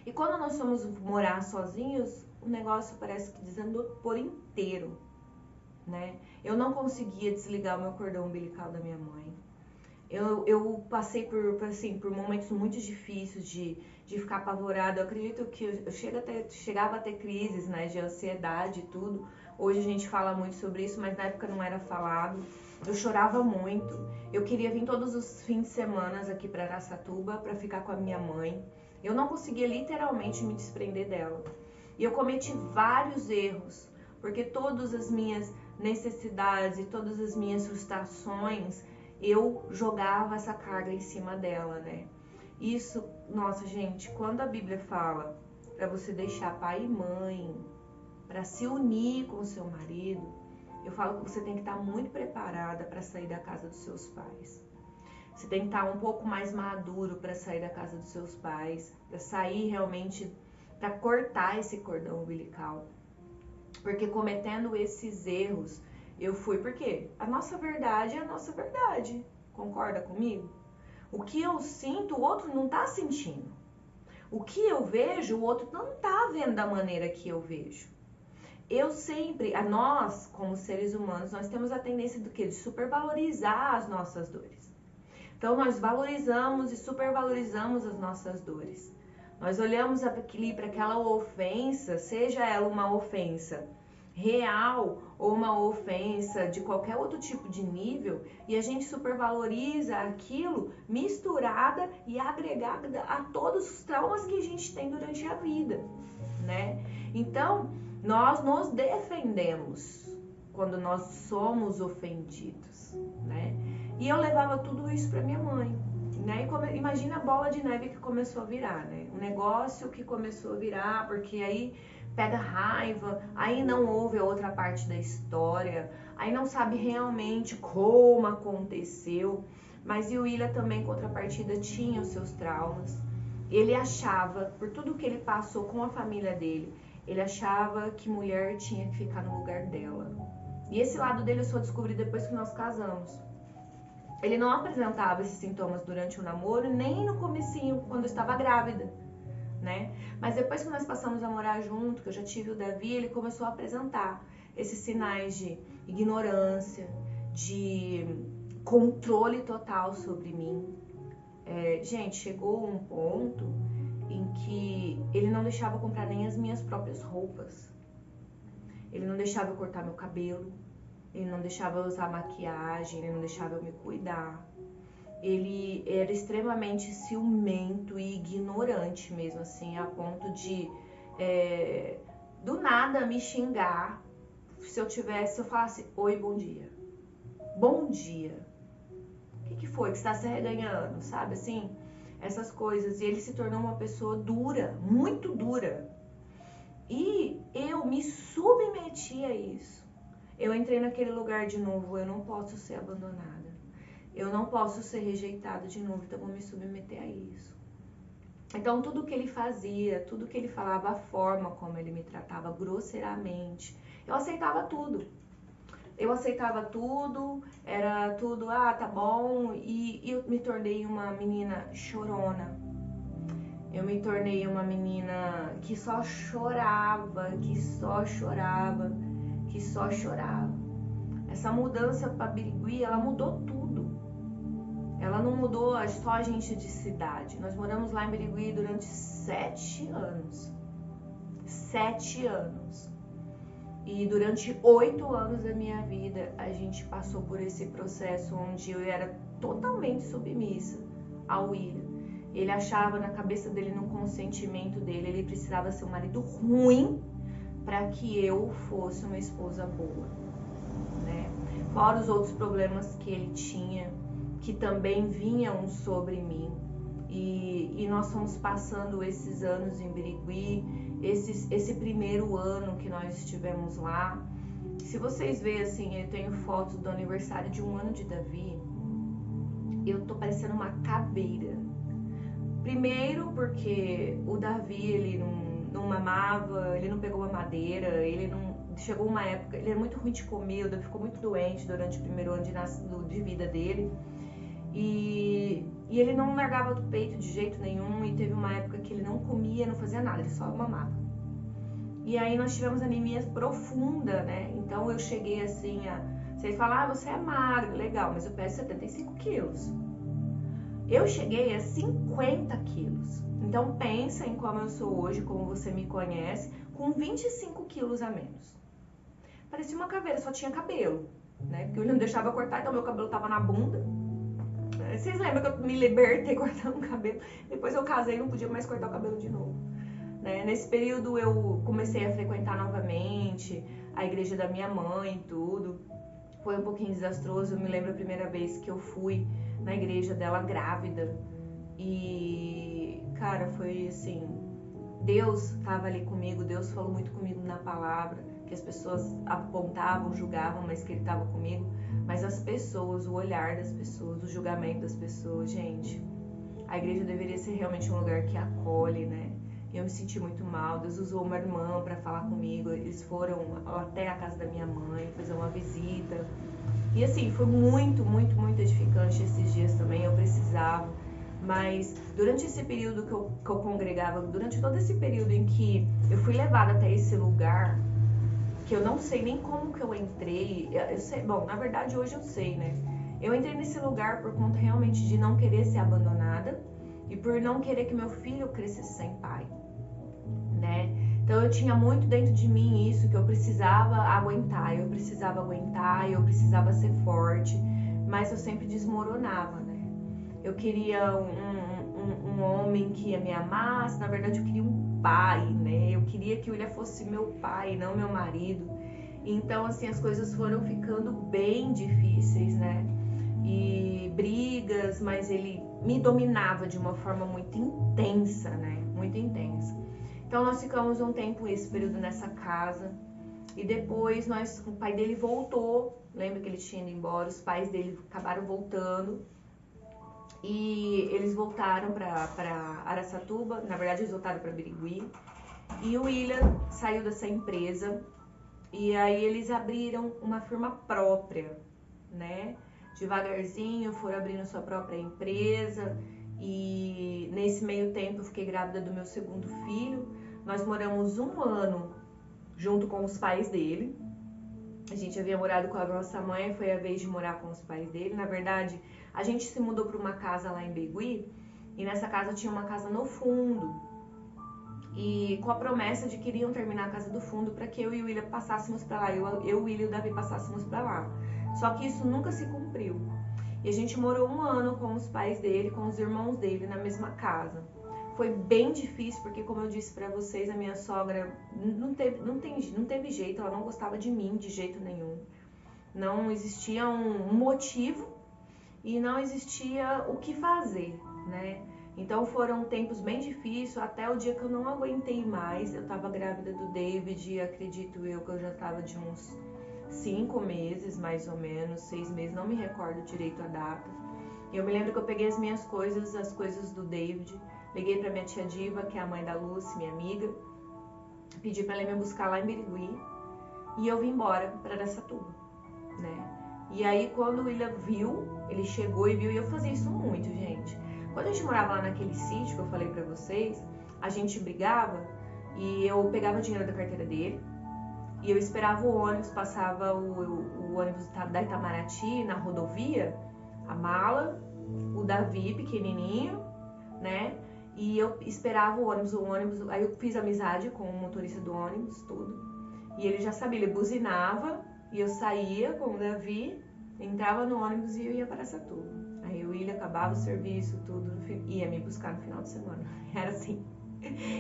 E quando nós fomos morar sozinhos, o negócio parece que desandou por inteiro, né? Eu não conseguia desligar o meu cordão umbilical da minha mãe. Eu passei por momentos muito difíceis de ficar apavorada. Eu acredito que eu chegava a ter crises, né, de ansiedade e tudo. Hoje a gente fala muito sobre isso, mas na época não era falado. Eu chorava muito. Eu queria vir todos os fins de semana aqui para Araçatuba para ficar com a minha mãe. Eu não conseguia literalmente me desprender dela. E eu cometi vários erros, porque todas as minhas necessidades e todas as minhas frustrações, eu jogava essa carga em cima dela, né? Isso, nossa, gente, quando a Bíblia fala para você deixar pai e mãe, para se unir com o seu marido, eu falo que você tem que estar muito preparada para sair da casa dos seus pais. Você tem que estar um pouco mais maduro para sair da casa dos seus pais, para sair realmente, para cortar esse cordão umbilical. Porque cometendo esses erros, eu fui, porque a nossa verdade é a nossa verdade. Concorda comigo? O que eu sinto, o outro não tá sentindo. O que eu vejo, o outro não tá vendo da maneira que eu vejo. Nós, como seres humanos, nós temos a tendência do quê? De supervalorizar as nossas dores. Então, nós valorizamos e supervalorizamos as nossas dores. Nós olhamos ali para aquela ofensa, seja ela uma ofensa real ou uma ofensa de qualquer outro tipo de nível, e a gente supervaloriza aquilo misturada e agregada a todos os traumas que a gente tem durante a vida, né? Então, nós nos defendemos quando nós somos ofendidos, né? E eu levava tudo isso para minha mãe, né? E imagina a bola de neve que começou a virar, né? Um negócio que começou a virar, porque aí pega raiva, aí não ouve a outra parte da história, aí não sabe realmente como aconteceu. Mas o William também, em contrapartida, tinha os seus traumas. Ele achava, por tudo que ele passou com a família dele, ele achava que mulher tinha que ficar no lugar dela. E esse lado dele eu só descobri depois que nós casamos. Ele não apresentava esses sintomas durante o namoro, nem no comecinho, quando eu estava grávida, né? Mas depois que nós passamos a morar junto, que eu já tive o Davi, ele começou a apresentar esses sinais de ignorância, de controle total sobre mim. Gente, chegou um ponto em que ele não deixava eu comprar nem as minhas próprias roupas. Ele não deixava eu cortar meu cabelo. Ele não deixava eu usar maquiagem, ele não deixava eu me cuidar. Ele era extremamente ciumento e ignorante mesmo, assim, a ponto de, do nada, me xingar. Se eu falasse, oi, bom dia. Bom dia. O que foi que você está se reganhando, sabe, assim? Essas coisas. E ele se tornou uma pessoa dura, muito dura. E eu me submeti a isso. Eu entrei naquele lugar de novo, eu não posso ser abandonada. Eu não posso ser rejeitada de novo, então vou me submeter a isso. Então tudo que ele fazia, tudo que ele falava, a forma como ele me tratava grosseiramente, eu aceitava tudo. Eu aceitava tudo, era tudo, tá bom, e eu me tornei uma menina chorona. Eu me tornei uma menina que só chorava, que só chorava. Essa mudança para Birigui, ela mudou tudo. Ela não mudou só a gente de cidade. Nós moramos lá em Birigui durante 7 anos. 7 anos. E durante 8 anos da minha vida, a gente passou por esse processo onde eu era totalmente submissa ao William. Ele achava na cabeça dele, no consentimento dele, ele precisava ser um marido ruim para que eu fosse uma esposa boa, né? Fora os outros problemas que ele tinha, que também vinham sobre mim. E nós fomos passando esses anos em Birigui, esse primeiro ano que nós estivemos lá. Se vocês verem, assim, eu tenho fotos do aniversário de 1 ano de Davi, eu tô parecendo uma caveira. Primeiro porque o Davi, ele não mamava, ele não pegou mamadeira, ele não... Chegou uma época, ele era muito ruim de comer, ele ficou muito doente durante o primeiro ano de vida dele. E ele não largava do peito de jeito nenhum, e teve uma época que ele não comia, não fazia nada, ele só mamava. E aí nós tivemos anemia profunda, né? Então eu cheguei assim a... Vocês falam, você é magro, legal, mas eu peso 75 quilos. Eu cheguei a 50 quilos. Então pensa em como eu sou hoje, como você me conhece, com 25 quilos a menos. Parecia uma caveira, só tinha cabelo, né? Porque eu não deixava cortar, então meu cabelo tava na bunda. Vocês lembram que eu me libertei cortando o cabelo? Depois eu casei e não podia mais cortar o cabelo de novo, né? Nesse período eu comecei a frequentar novamente a igreja da minha mãe e tudo. Foi um pouquinho desastroso. Eu me lembro a primeira vez que eu fui na igreja dela grávida. E, cara, foi assim... Deus estava ali comigo, Deus falou muito comigo na palavra, que as pessoas apontavam, julgavam, mas que Ele estava comigo. Mas as pessoas, o olhar das pessoas, o julgamento das pessoas, gente, a igreja deveria ser realmente um lugar que acolhe, né? E eu me senti muito mal. Deus usou uma irmã para falar comigo. Eles foram até a casa da minha mãe fazer uma visita. E assim, foi muito, muito, muito edificante esses dias também. Eu precisava congregava, mas durante esse período que eu congregava, durante todo esse período em que eu fui levada até esse lugar, que eu não sei nem como que eu entrei, eu sei, bom, na verdade hoje eu sei, né? Eu entrei nesse lugar por conta realmente de não querer ser abandonada e por não querer que meu filho crescesse sem pai, né? Então eu tinha muito dentro de mim isso, que eu precisava aguentar, eu precisava ser forte, mas eu sempre desmoronava, né? Eu queria um homem que me amasse, na verdade eu queria um pai, né? Eu queria que o William fosse meu pai, não meu marido. Então, assim, as coisas foram ficando bem difíceis, né? E brigas, mas ele me dominava de uma forma muito intensa, né? Muito intensa. Então, nós ficamos um tempo, esse período nessa casa. E depois, o pai dele voltou. Lembra que ele tinha ido embora? Os pais dele acabaram voltando. E eles voltaram para Araçatuba, na verdade eles voltaram para Birigui. E o William saiu dessa empresa e aí eles abriram uma firma própria, né? Devagarzinho foram abrindo sua própria empresa e nesse meio tempo eu fiquei grávida do meu segundo filho. Nós moramos 1 ano junto com os pais dele. A gente havia morado com a nossa mãe, foi a vez de morar com os pais dele. Na verdade, a gente se mudou para uma casa lá em Birigui e nessa casa tinha uma casa no fundo. E com a promessa de que iriam terminar a casa do fundo para que eu e o William passássemos para lá, eu, o William e o Davi passássemos para lá. Só que isso nunca se cumpriu. E a gente morou 1 ano com os pais dele, com os irmãos dele na mesma casa. Foi bem difícil, porque como eu disse para vocês, a minha sogra não teve jeito, ela não gostava de mim de jeito nenhum. Não existia um motivo e não existia o que fazer, né? Então foram tempos bem difíceis, até o dia que eu não aguentei mais. Eu tava grávida do David e acredito eu que eu já tava de uns 5 meses, mais ou menos, 6 meses, não me recordo direito a data. Eu me lembro que eu peguei as minhas coisas, as coisas do David, liguei pra minha tia Diva, que é a mãe da Lucy, minha amiga, pedi pra ela me buscar lá em Birigui e eu vim embora pra Araçatuba, né? E aí quando o William viu, ele chegou e viu, e eu fazia isso muito, gente. Quando a gente morava lá naquele sítio que eu falei pra vocês, a gente brigava e eu pegava dinheiro da carteira dele e eu esperava o ônibus, passava o ônibus da Itamaraty na rodovia, a mala, o Davi pequenininho, né? E eu esperava o ônibus, aí eu fiz amizade com o motorista do ônibus, tudo. E ele já sabia, ele buzinava e eu saía com o Davi, entrava no ônibus e eu ia para Araçatuba. Aí o William acabava o serviço, tudo, ia me buscar no final de semana. Era assim.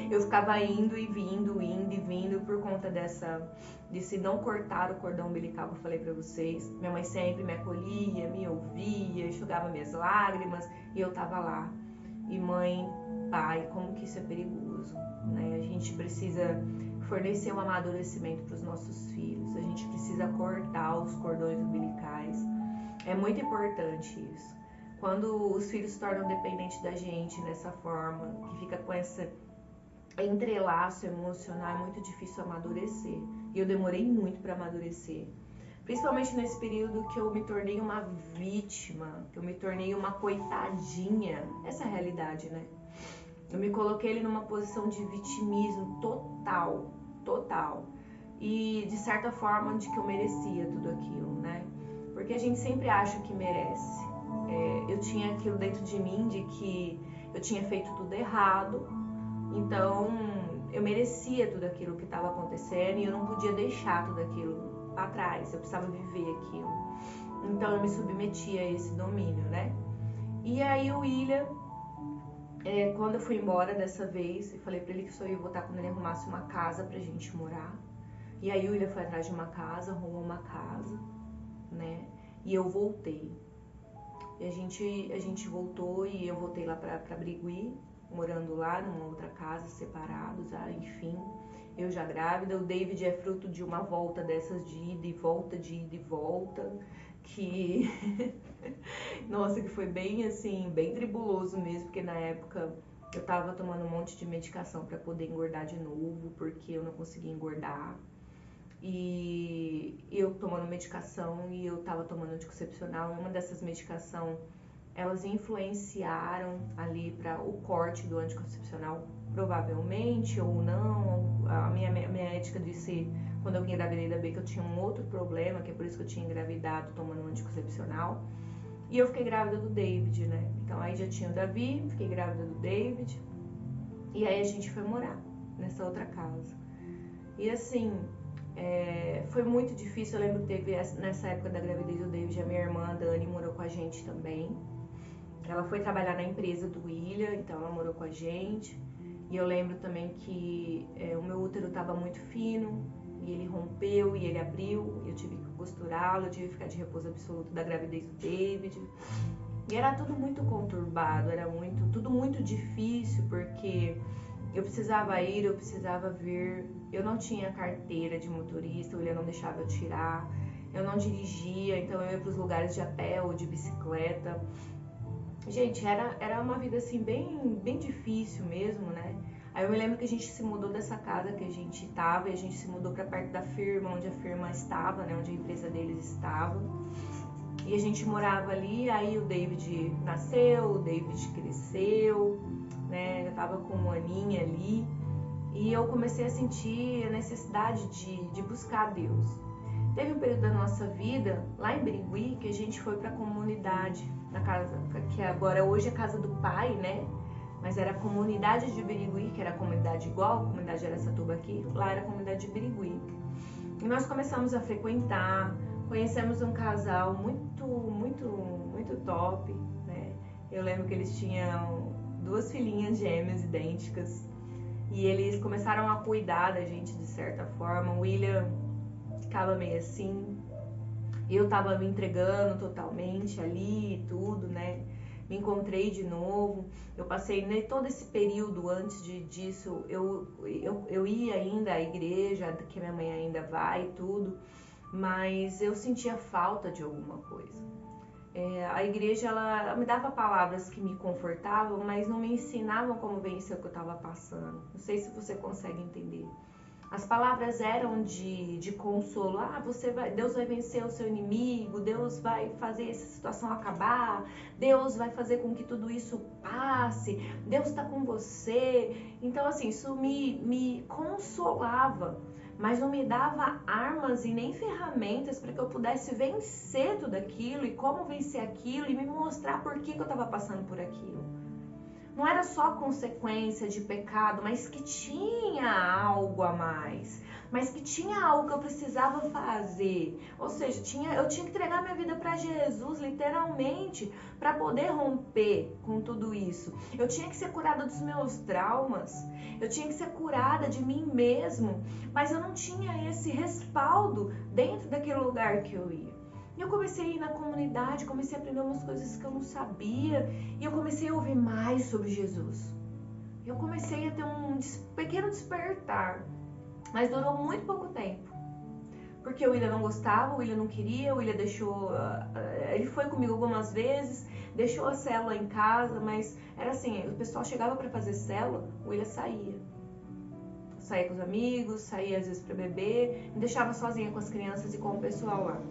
Eu ficava indo e vindo por conta desse não cortar o cordão umbilical que eu falei pra vocês. Minha mãe sempre me acolhia, me ouvia, enxugava minhas lágrimas e eu tava lá. E mãe, pai, como que isso é perigoso, né? A gente precisa fornecer um amadurecimento para os nossos filhos, a gente precisa cortar os cordões umbilicais. É muito importante isso. Quando os filhos se tornam dependentes da gente dessa forma, que fica com esse entrelaço emocional, é muito difícil amadurecer. E eu demorei muito para amadurecer. Principalmente nesse período que eu me tornei uma vítima, que eu me tornei uma coitadinha. Essa é a realidade, né? Eu me coloquei ele numa posição de vitimismo total. E de certa forma de que eu merecia tudo aquilo, né? Porque a gente sempre acha que merece. Eu tinha aquilo dentro de mim de que eu tinha feito tudo errado, então eu merecia tudo aquilo que estava acontecendo e eu não podia deixar tudo aquilo para trás, eu precisava viver aquilo. Então eu me submetia a esse domínio, né? E aí o William, quando eu fui embora dessa vez, eu falei pra ele que só ia voltar quando ele arrumasse uma casa pra gente morar. E aí o William foi atrás de uma casa, arrumou uma casa, né? E eu voltei. E a gente voltou e eu voltei lá pra Birigui, morando lá numa outra casa, separados, enfim. Eu já grávida, o David é fruto de uma volta dessas de ida e volta, que nossa, que foi bem assim, bem tribuloso mesmo, porque na época eu tava tomando um monte de medicação para poder engordar de novo, porque eu não conseguia engordar. E eu tomando medicação e eu tava tomando anticoncepcional, e uma dessas medicações elas influenciaram ali para o corte do anticoncepcional, provavelmente ou não. A minha médica disse, quando eu engravidei da B, que eu tinha um outro problema, que é por isso que eu tinha engravidado tomando um anticoncepcional. E eu fiquei grávida do David, né? Então aí já tinha o Davi, fiquei grávida do David. E aí a gente foi morar nessa outra casa. E assim, foi muito difícil. Eu lembro que teve, nessa época da gravidez do David, a minha irmã, a Dani, morou com a gente também. Ela foi trabalhar na empresa do William, então ela morou com a gente. E eu lembro também que o meu útero estava muito fino, e ele rompeu e ele abriu, e eu tive que costurá-lo, eu tive que ficar de repouso absoluto da gravidez do David. E era tudo muito conturbado, era tudo muito difícil, porque eu precisava ir, eu precisava vir, eu não tinha carteira de motorista, o William não deixava eu tirar, eu não dirigia, então eu ia para os lugares de a pé ou de bicicleta. Gente, era uma vida assim bem difícil mesmo, né? Aí eu me lembro que a gente se mudou dessa casa que a gente estava e a gente se mudou para perto da firma, onde a firma estava, né? Onde a empresa deles estava. E a gente morava ali, aí o David nasceu, o David cresceu, né? Eu tava com uma aninha ali e eu comecei a sentir a necessidade de buscar Deus. Teve um período da nossa vida, lá em Birigui, que a gente foi para a comunidade, na casa, que agora hoje é casa do pai, né? Mas era a comunidade de Birigui, que era a comunidade igual, a comunidade de Araçatuba aqui, lá era a comunidade de Birigui. E nós começamos a frequentar, conhecemos um casal muito top, né? Eu lembro que eles tinham 2 filhinhas gêmeas idênticas e eles começaram a cuidar da gente de certa forma. O William ficava meio assim, eu tava me entregando totalmente ali e tudo, né? Me encontrei de novo. Eu passei todo esse período antes disso, eu ia ainda à igreja, que minha mãe ainda vai e tudo, mas eu sentia falta de alguma coisa. A igreja, ela me dava palavras que me confortavam, mas não me ensinavam como vencer o que eu estava passando. Não sei se você consegue entender. As palavras eram de consolo. Deus vai vencer o seu inimigo, Deus vai fazer essa situação acabar, Deus vai fazer com que tudo isso passe, Deus está com você. Então, assim, isso me consolava, mas não me dava armas e nem ferramentas para que eu pudesse vencer tudo aquilo e como vencer aquilo e me mostrar por que eu estava passando por aquilo. Não era só consequência de pecado, mas que tinha algo a mais, mas que tinha algo que eu precisava fazer. Ou seja, eu tinha que entregar minha vida para Jesus, literalmente, para poder romper com tudo isso. Eu tinha que ser curada dos meus traumas, eu tinha que ser curada de mim mesmo, mas eu não tinha esse respaldo dentro daquele lugar que eu ia. E eu comecei a ir na comunidade, comecei a aprender umas coisas que eu não sabia. E eu comecei a ouvir mais sobre Jesus. Eu comecei a ter um pequeno despertar. Mas durou muito pouco tempo. Porque o William não gostava, o William não queria, o William deixou... Ele foi comigo algumas vezes, deixou a célula em casa, mas era assim, o pessoal chegava para fazer célula, o William saía. Saía com os amigos, saía às vezes para beber, me deixava sozinha com as crianças e com o pessoal lá.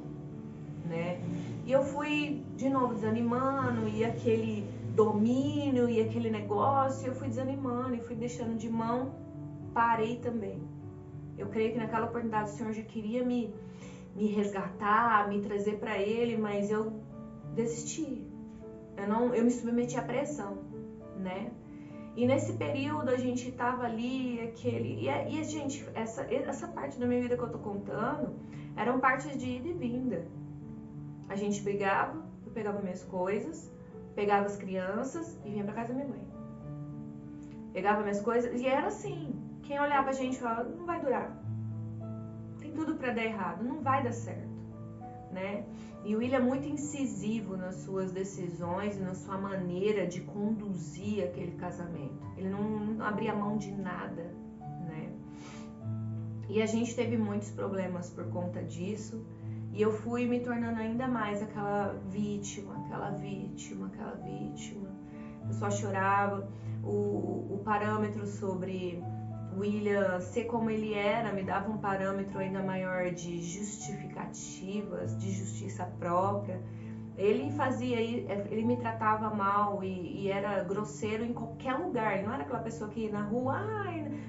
Né? E eu fui de novo desanimando, e aquele domínio e aquele negócio, eu fui desanimando e fui deixando de mão, parei também. Eu creio que naquela oportunidade o Senhor já queria me resgatar, me trazer para Ele, mas eu desisti. Eu me submeti à pressão, né? E nesse período a gente tava ali, e gente, essa parte da minha vida que eu tô contando, eram partes de ida e vinda. A gente brigava, eu pegava minhas coisas, pegava as crianças e vinha pra casa da minha mãe. Pegava minhas coisas e era assim. Quem olhava a gente falava, não vai durar. Tem tudo pra dar errado, não vai dar certo, né? E o William é muito incisivo nas suas decisões e na sua maneira de conduzir aquele casamento. Ele não abria mão de nada, né? E a gente teve muitos problemas por conta disso. E eu fui me tornando ainda mais aquela vítima. Eu só chorava. O parâmetro sobre William ser como ele era me dava um parâmetro ainda maior de justificativas, de justiça própria. Ele me tratava mal e era grosseiro em qualquer lugar. Ele não era aquela pessoa que ia na rua,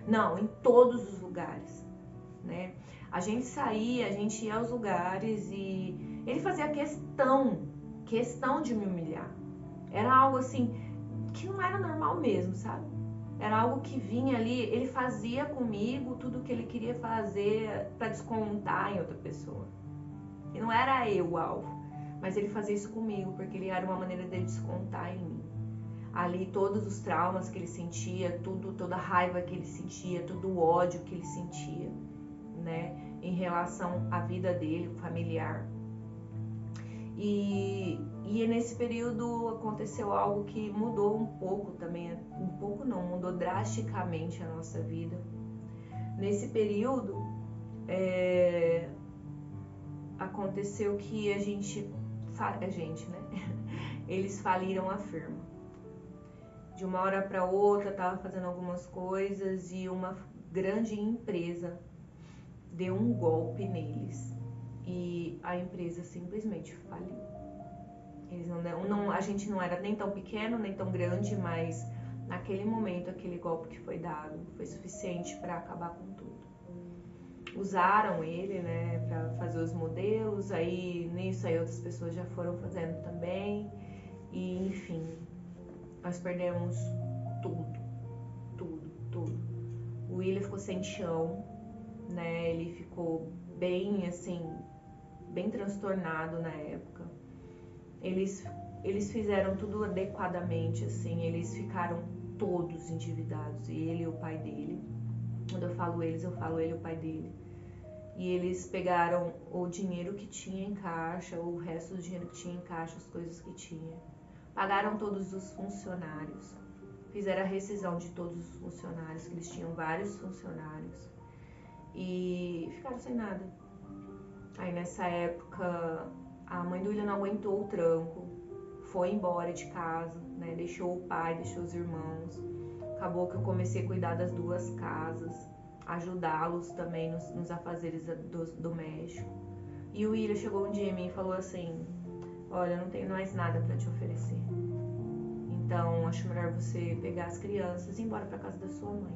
não, em todos os lugares, né? A gente saía, a gente ia aos lugares e ele fazia questão de me humilhar. Era algo assim que não era normal mesmo, sabe? Era algo que vinha ali, ele fazia comigo tudo o que ele queria fazer para descontar em outra pessoa. E não era eu o alvo. Mas ele fazia isso comigo, porque ele era uma maneira de descontar em mim. Ali todos os traumas que ele sentia, toda a raiva que ele sentia, todo o ódio que ele sentia, né, em relação à vida dele, familiar. E nesse período aconteceu algo que mudou um pouco também, mudou drasticamente a nossa vida. Nesse período, aconteceu que a gente, né? Eles faliram a firma. De uma hora para outra, estava fazendo algumas coisas e uma grande empresa deu um golpe neles e a empresa simplesmente faliu. A gente não era nem tão pequeno nem tão grande, mas naquele momento aquele golpe que foi dado foi suficiente para acabar com tudo. Usaram ele, né, para fazer os modelos, aí nisso aí outras pessoas já foram fazendo também e enfim, nós perdemos tudo. O William ficou sem chão, né, ele ficou bem assim, bem transtornado na época. Eles fizeram tudo adequadamente, assim, eles ficaram todos endividados, ele e o pai dele. Quando eu falo ele e o pai dele. E eles pegaram o dinheiro que tinha em caixa, o resto do dinheiro que tinha em caixa, as coisas que tinha. Pagaram todos os funcionários. Fizeram a rescisão de todos os funcionários, que eles tinham vários funcionários. E ficaram sem nada. Aí nessa época, a mãe do William não aguentou o tranco, foi embora de casa, né? Deixou o pai, deixou os irmãos. Acabou que eu comecei a cuidar das duas casas, ajudá-los também nos afazeres domésticos. E o William chegou um dia em mim e falou assim: olha, eu não tenho mais nada para te oferecer. Então, acho melhor você pegar as crianças e ir embora para casa da sua mãe.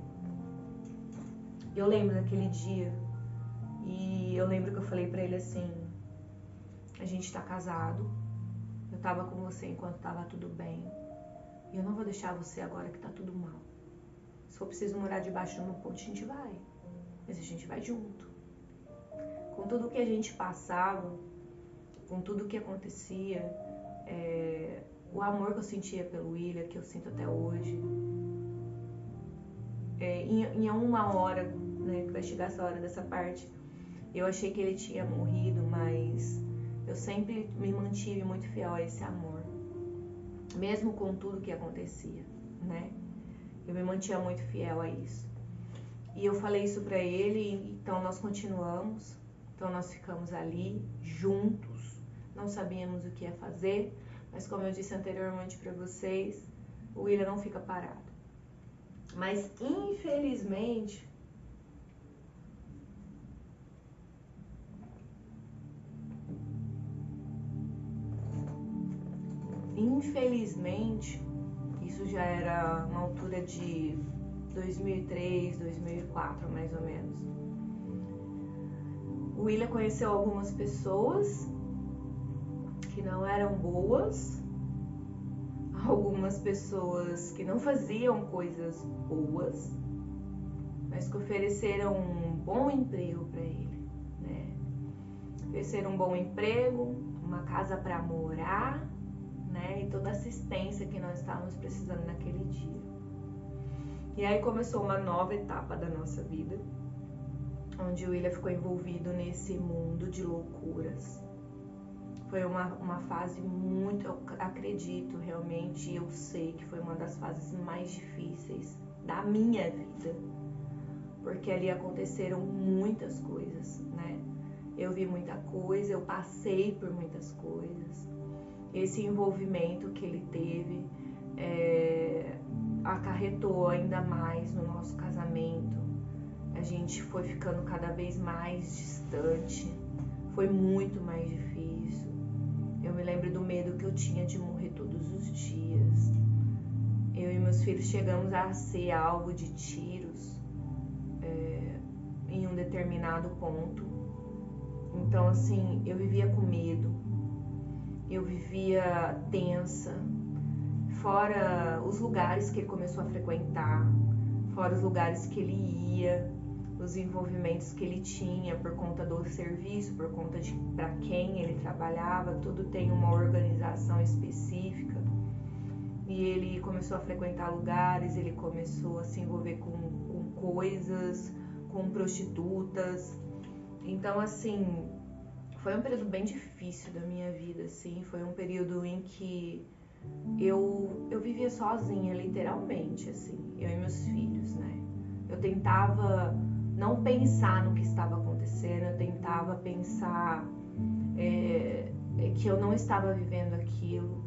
Eu lembro daquele dia e eu lembro que eu falei para ele assim: a gente tá casado, eu tava com você enquanto tava tudo bem e eu não vou deixar você agora que tá tudo mal. Se for preciso morar debaixo de uma ponte, a gente vai, mas a gente vai junto. Com tudo que a gente passava, com tudo que acontecia, o amor que eu sentia pelo William, que eu sinto até hoje, em uma hora, né, que vai chegar essa hora dessa parte, eu achei que ele tinha morrido, mas eu sempre me mantive muito fiel a esse amor, mesmo com tudo que acontecia, né? Eu me mantinha muito fiel a isso. E eu falei isso pra ele, então nós continuamos, então nós ficamos ali juntos, não sabíamos o que ia fazer, mas como eu disse anteriormente pra vocês, o William não fica parado. Mas infelizmente, isso já era uma altura de 2003, 2004 mais ou menos. O William conheceu algumas pessoas que não eram boas, algumas pessoas que não faziam coisas boas, mas que ofereceram um bom emprego para ele, né? Ofereceram um bom emprego, uma casa para morar, né? E toda a assistência que nós estávamos precisando naquele dia. E aí começou uma nova etapa da nossa vida, onde o William ficou envolvido nesse mundo de loucuras. Foi uma fase muito, eu acredito realmente, eu sei que foi uma das fases mais difíceis da minha vida, porque ali aconteceram muitas coisas, né? Eu vi muita coisa, eu passei por muitas coisas. Esse envolvimento que ele teve acarretou ainda mais no nosso casamento. A gente foi ficando cada vez mais distante, foi muito mais difícil. Eu Eu me lembro do medo que eu tinha de morrer todos os dias. Eu e meus filhos chegamos a ser alvo de tiros em um determinado ponto. Então, assim, eu vivia com medo, eu vivia tensa, fora os lugares que ele começou a frequentar, fora os lugares que ele ia, os envolvimentos que ele tinha por conta do serviço, por conta de para quem ele trabalhava, tudo tem uma organização específica. E ele começou a frequentar lugares, ele começou a se envolver com coisas, com prostitutas. Então, assim, foi um período bem difícil da minha vida, assim. Foi um período em que eu vivia sozinha, literalmente, assim, eu e meus filhos, né? Eu tentava não pensar no que estava acontecendo, eu tentava pensar que eu não estava vivendo aquilo.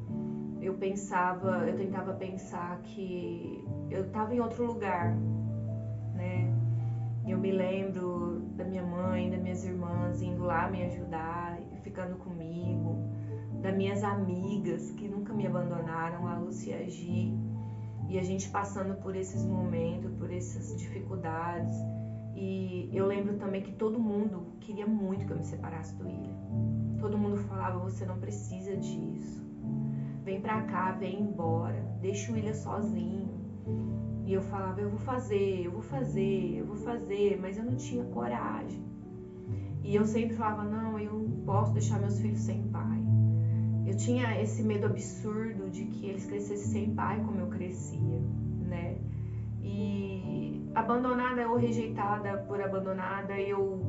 Eu tentava pensar que eu estava em outro lugar, né? Eu me lembro da minha mãe, das minhas irmãs indo lá me ajudar, ficando comigo, das minhas amigas que nunca me abandonaram, a Lúcia e a Gi, e a gente passando por esses momentos, por essas dificuldades. E eu lembro também que todo mundo queria muito que eu me separasse do William. Todo mundo falava, você não precisa disso. Vem pra cá, vem embora, deixa o William sozinho. E eu falava, eu vou fazer, mas eu não tinha coragem. E eu sempre falava, não, eu não posso deixar meus filhos sem pai. Eu tinha esse medo absurdo de que eles crescessem sem pai como eu crescia, né? E abandonada ou rejeitada por abandonada, eu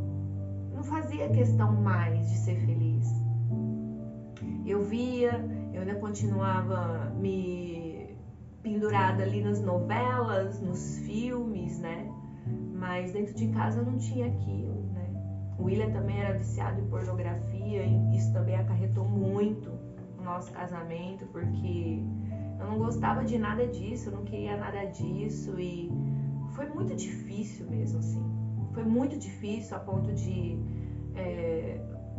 não fazia questão mais de ser feliz. Eu ainda continuava me pendurada ali nas novelas, nos filmes, né? Mas dentro de casa eu não tinha aquilo, né? O William também era viciado em pornografia e isso também acarretou muito no nosso casamento, porque eu não gostava de nada disso, eu não queria nada disso e foi muito difícil mesmo, assim. Foi muito difícil a ponto de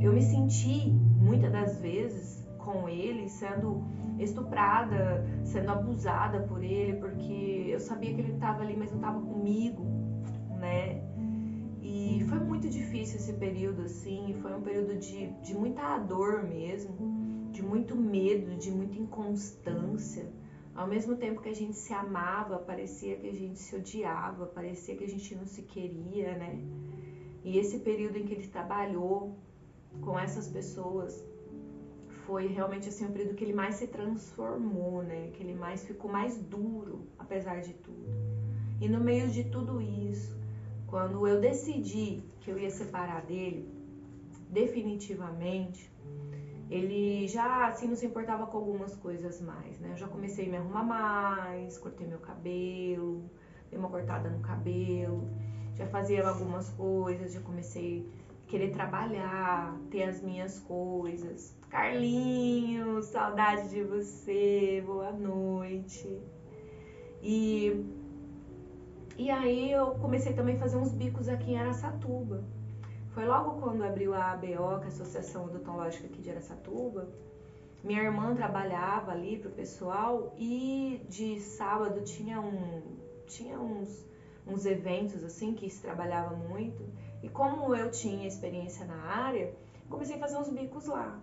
eu me senti muitas das vezes com ele sendo estuprada, sendo abusada por ele, porque eu sabia que ele estava ali, mas não estava comigo, né? E foi muito difícil esse período, assim, foi um período de muita dor mesmo, de muito medo, de muita inconstância. Ao mesmo tempo que a gente se amava, parecia que a gente se odiava, parecia que a gente não se queria, né? E esse período em que ele trabalhou com essas pessoas foi realmente assim o período que ele mais se transformou, né? Que ele mais ficou mais duro, apesar de tudo. E no meio de tudo isso, quando eu decidi que eu ia separar dele, definitivamente, ele já assim não se importava com algumas coisas mais, né? Eu já comecei a me arrumar mais, cortei meu cabelo, dei uma cortada no cabelo, já fazia algumas coisas, já comecei a querer trabalhar, ter as minhas coisas. Carlinhos, saudade de você, boa noite. E aí eu comecei também a fazer uns bicos aqui em Araçatuba. Foi logo quando abriu a ABO, que é a Associação Odontológica aqui de Araçatuba. Minha irmã trabalhava ali pro pessoal e de sábado tinha uns eventos assim que se trabalhava muito. E como eu tinha experiência na área, comecei a fazer uns bicos lá.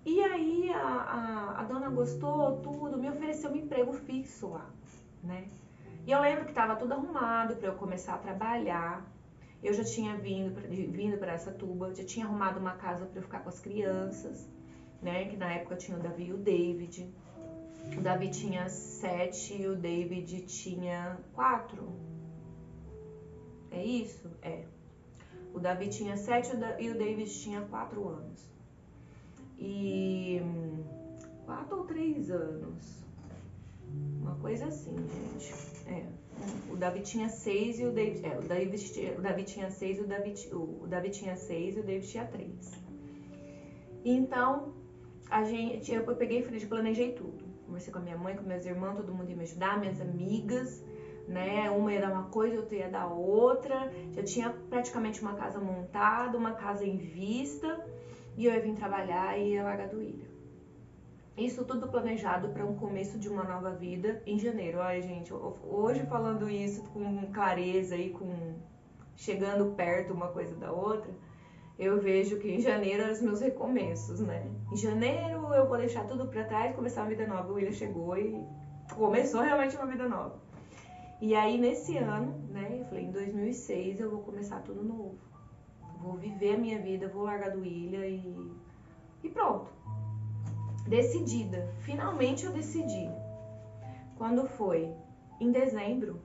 E aí a dona gostou, tudo, me ofereceu um emprego fixo lá, né? E eu lembro que estava tudo arrumado para eu começar a trabalhar. Eu já tinha vindo para Araçatuba, já tinha arrumado uma casa para eu ficar com as crianças, né? Que na época tinha o Davi e o David. O Davi tinha 7 e o David tinha 4. É isso? É. O Davi tinha 7 e o David tinha 4 anos. E 4 ou 3 anos. Uma coisa assim, gente. O Davi tinha 6 e o David. O Davi tinha 6 e o Davi tinha 6 e o David tinha 3. Então, eu peguei e planejei tudo. Conversei com a minha mãe, com meus irmãos, todo mundo ia me ajudar, minhas amigas, né? Uma ia dar uma coisa, outra ia dar outra. Já tinha praticamente uma casa montada, uma casa em vista. E eu ia vir trabalhar e ia largar do William. Isso tudo planejado para um começo de uma nova vida em janeiro. Olha, gente, hoje falando isso com clareza e chegando perto uma coisa da outra, eu vejo que em janeiro eram os meus recomeços, né? Em janeiro eu vou deixar tudo para trás e começar uma vida nova. O William chegou e começou realmente uma vida nova. E aí nesse ano, né, eu falei, em 2006 eu vou começar tudo novo. Vou viver a minha vida, vou largar do William e pronto. Decidida. Finalmente eu decidi. Quando foi? Em dezembro.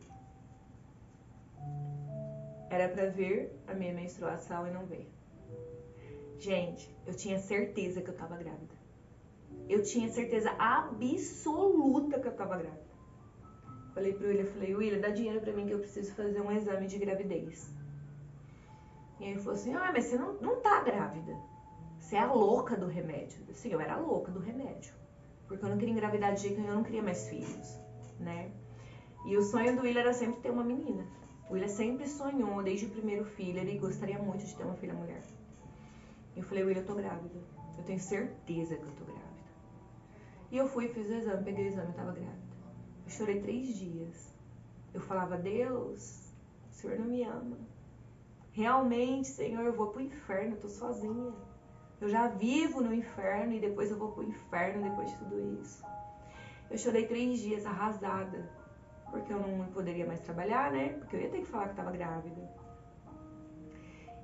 Era pra vir a minha menstruação e não veio. Gente, eu tinha certeza que eu tava grávida. Eu tinha certeza absoluta que eu tava grávida. Falei pro William, dá dinheiro pra mim que eu preciso fazer um exame de gravidez. E ele falou assim, mas você não tá grávida. Você é a louca do remédio. Sim, eu era a louca do remédio. Porque eu não queria engravidar de jeito nenhum, eu não queria mais filhos, né? E o sonho do William era sempre ter uma menina. O William sempre sonhou, desde o primeiro filho, ele gostaria muito de ter uma filha mulher. E eu falei, William, eu tô grávida. Eu tenho certeza que eu tô grávida. E eu fui e fiz o exame, peguei o exame e tava grávida. Eu chorei 3 dias. Eu falava, Deus, o Senhor não me ama. Realmente, Senhor, eu vou pro inferno, eu tô sozinha. Eu já vivo no inferno e depois eu vou pro inferno depois de tudo isso. Eu chorei 3 dias arrasada, porque eu não poderia mais trabalhar, né? Porque eu ia ter que falar que estava grávida.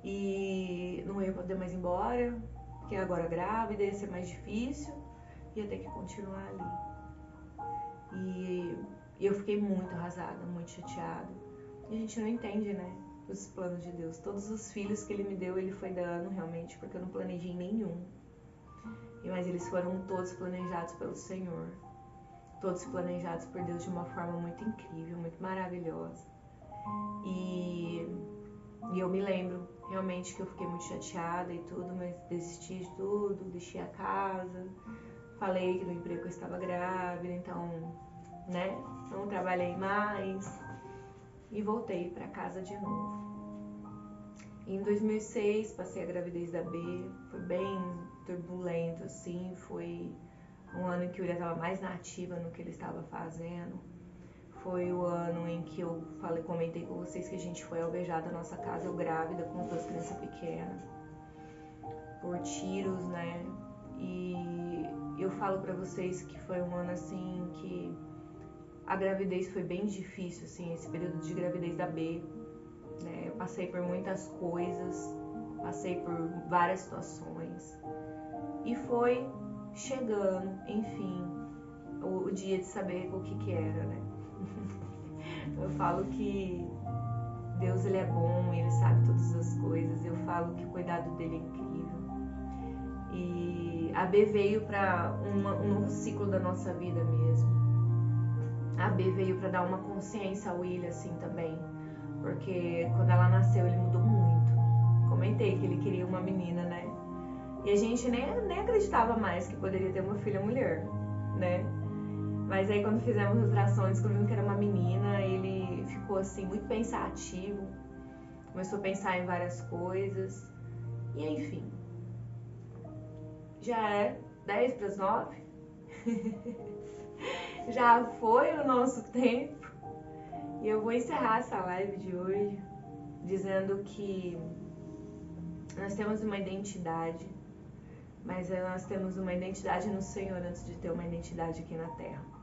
E não ia poder mais ir embora, porque agora grávida ia ser mais difícil, ia ter que continuar ali. E eu fiquei muito arrasada, muito chateada. E a gente não entende, né? Os planos de Deus. Todos os filhos que Ele me deu, Ele foi dando realmente, porque eu não planejei nenhum. Mas eles foram todos planejados pelo Senhor. Todos planejados por Deus de uma forma muito incrível, muito maravilhosa. E eu me lembro realmente que eu fiquei muito chateada e tudo, mas desisti de tudo, deixei a casa, falei que no emprego eu estava grávida, então, né, não trabalhei mais e voltei para casa de novo. Em 2006 passei a gravidez da B, foi bem turbulento assim, foi um ano em que o William estava mais na ativa no que ele estava fazendo. Foi o ano em que eu comentei com vocês que a gente foi alvejada na nossa casa, eu grávida com as 2 crianças pequenas, por tiros, né? E eu falo pra vocês que foi um ano assim que a gravidez foi bem difícil, assim, esse período de gravidez da B, né? Eu passei por muitas coisas, passei por várias situações e foi chegando, enfim, o dia de saber o que era, né? Eu falo que Deus, Ele é bom, Ele sabe todas as coisas. Eu falo que o cuidado dele é incrível. E a B veio para um novo ciclo da nossa vida mesmo. A B veio para dar uma consciência ao William, assim, também. Porque quando ela nasceu, ele mudou muito. Comentei que ele queria uma menina, né? E a gente nem acreditava mais que poderia ter uma filha mulher, né? Mas aí quando fizemos as ultrassom, descobrimos que era uma menina, ele ficou assim muito pensativo, começou a pensar em várias coisas, e enfim, já é 10 para as 9, já foi o nosso tempo, e eu vou encerrar essa live de hoje dizendo que nós temos uma identidade, mas nós temos uma identidade no Senhor antes de ter uma identidade aqui na Terra.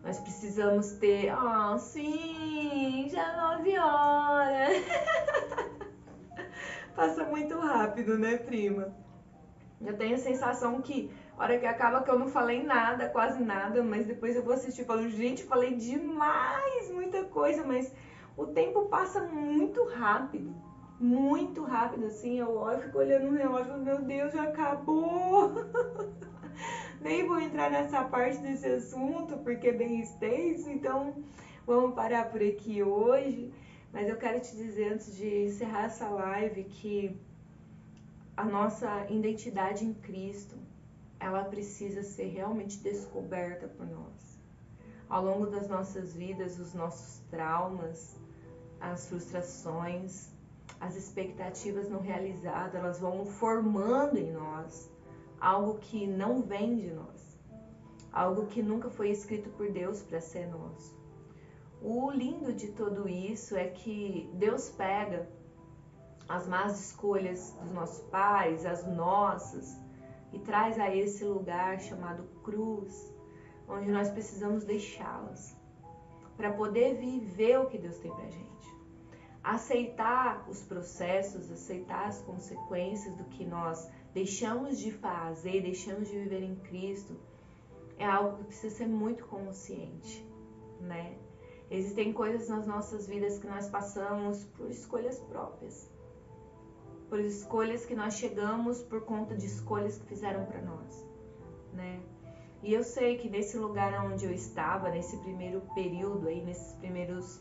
Nós precisamos ter... sim, já 9 horas. Passa muito rápido, né, prima? Eu tenho a sensação que, a hora que acaba que eu não falei nada, quase nada, mas depois eu vou assistir e falo, gente, falei demais, muita coisa, mas o tempo passa muito rápido, assim, eu olho, fico olhando no relógio, meu Deus, já acabou. Nem vou entrar nessa parte desse assunto porque é bem extenso, então vamos parar por aqui hoje. Mas eu quero te dizer antes de encerrar essa live que a nossa identidade em Cristo, ela precisa ser realmente descoberta por nós. Ao longo das nossas vidas, os nossos traumas, as frustrações, as expectativas não realizadas, elas vão formando em nós algo que não vem de nós. algo que nunca foi escrito por Deus para ser nosso. O lindo de tudo isso é que Deus pega as más escolhas dos nossos pais, as nossas, e traz a esse lugar chamado cruz, onde nós precisamos deixá-las para poder viver o que Deus tem pra gente. Aceitar os processos, aceitar as consequências do que nós deixamos de fazer, deixamos de viver em Cristo, é algo que precisa ser muito consciente, né? Existem coisas nas nossas vidas que nós passamos por escolhas próprias, por escolhas que nós chegamos por conta de escolhas que fizeram para nós, né? E eu sei que nesse lugar onde eu estava, nesse primeiro período aí, nesses primeiros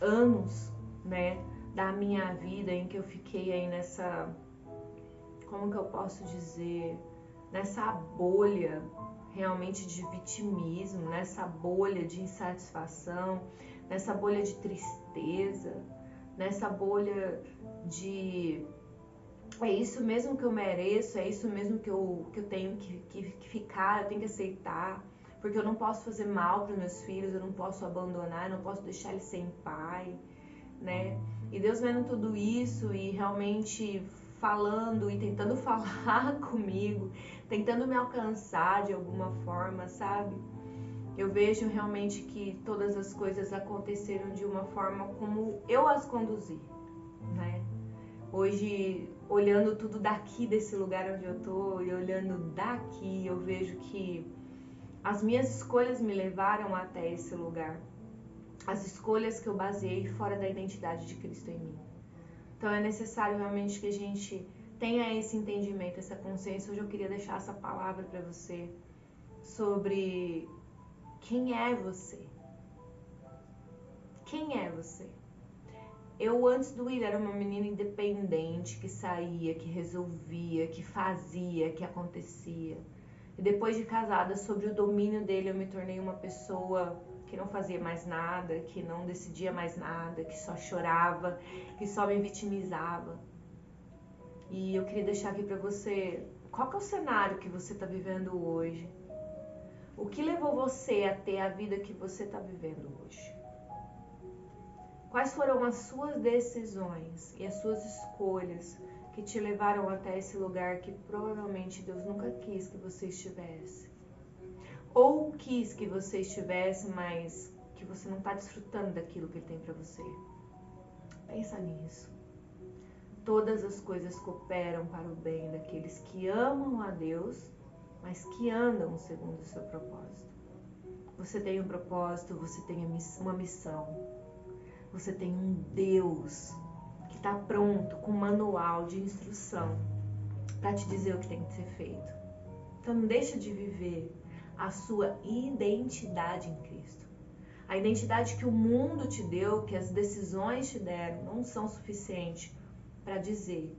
anos, né, da minha vida, em que eu fiquei aí nessa, como que eu posso dizer, nessa bolha realmente de vitimismo, nessa bolha de insatisfação, nessa bolha de tristeza, nessa bolha de é isso mesmo que eu mereço, é isso mesmo que eu tenho que ficar, eu tenho que aceitar, porque eu não posso fazer mal para os meus filhos, eu não posso abandonar, eu não posso deixar eles sem pai, né? E Deus vendo tudo isso e realmente falando e tentando falar comigo, tentando me alcançar de alguma forma, sabe? Eu vejo realmente que todas as coisas aconteceram de uma forma como eu as conduzi, né? Hoje, olhando tudo daqui desse lugar onde eu tô e olhando daqui, eu vejo que as minhas escolhas me levaram até esse lugar. As escolhas que eu baseei fora da identidade de Cristo em mim. Então é necessário realmente que a gente tenha esse entendimento, essa consciência. Hoje eu queria deixar essa palavra para você sobre quem é você. Quem é você? Eu, antes do Will, era uma menina independente, que saía, que resolvia, que fazia, que acontecia. E depois de casada, sobre o domínio dele, eu me tornei uma pessoa que não fazia mais nada, que não decidia mais nada, que só chorava, que só me vitimizava. E eu queria deixar aqui pra você, qual que é o cenário que você tá vivendo hoje? O que levou você a ter a vida que você tá vivendo hoje? Quais foram as suas decisões e as suas escolhas que te levaram até esse lugar que provavelmente Deus nunca quis que você estivesse? Ou quis que você estivesse, mas que você não está desfrutando daquilo que Ele tem para você? Pensa nisso. Todas as coisas cooperam para o bem daqueles que amam a Deus, mas que andam segundo o seu propósito. Você tem um propósito, você tem uma missão. Você tem um Deus que está pronto com um manual de instrução para te dizer o que tem que ser feito. Então não deixa de viver a sua identidade em Cristo. A identidade que o mundo te deu, que as decisões te deram, não são suficientes para dizer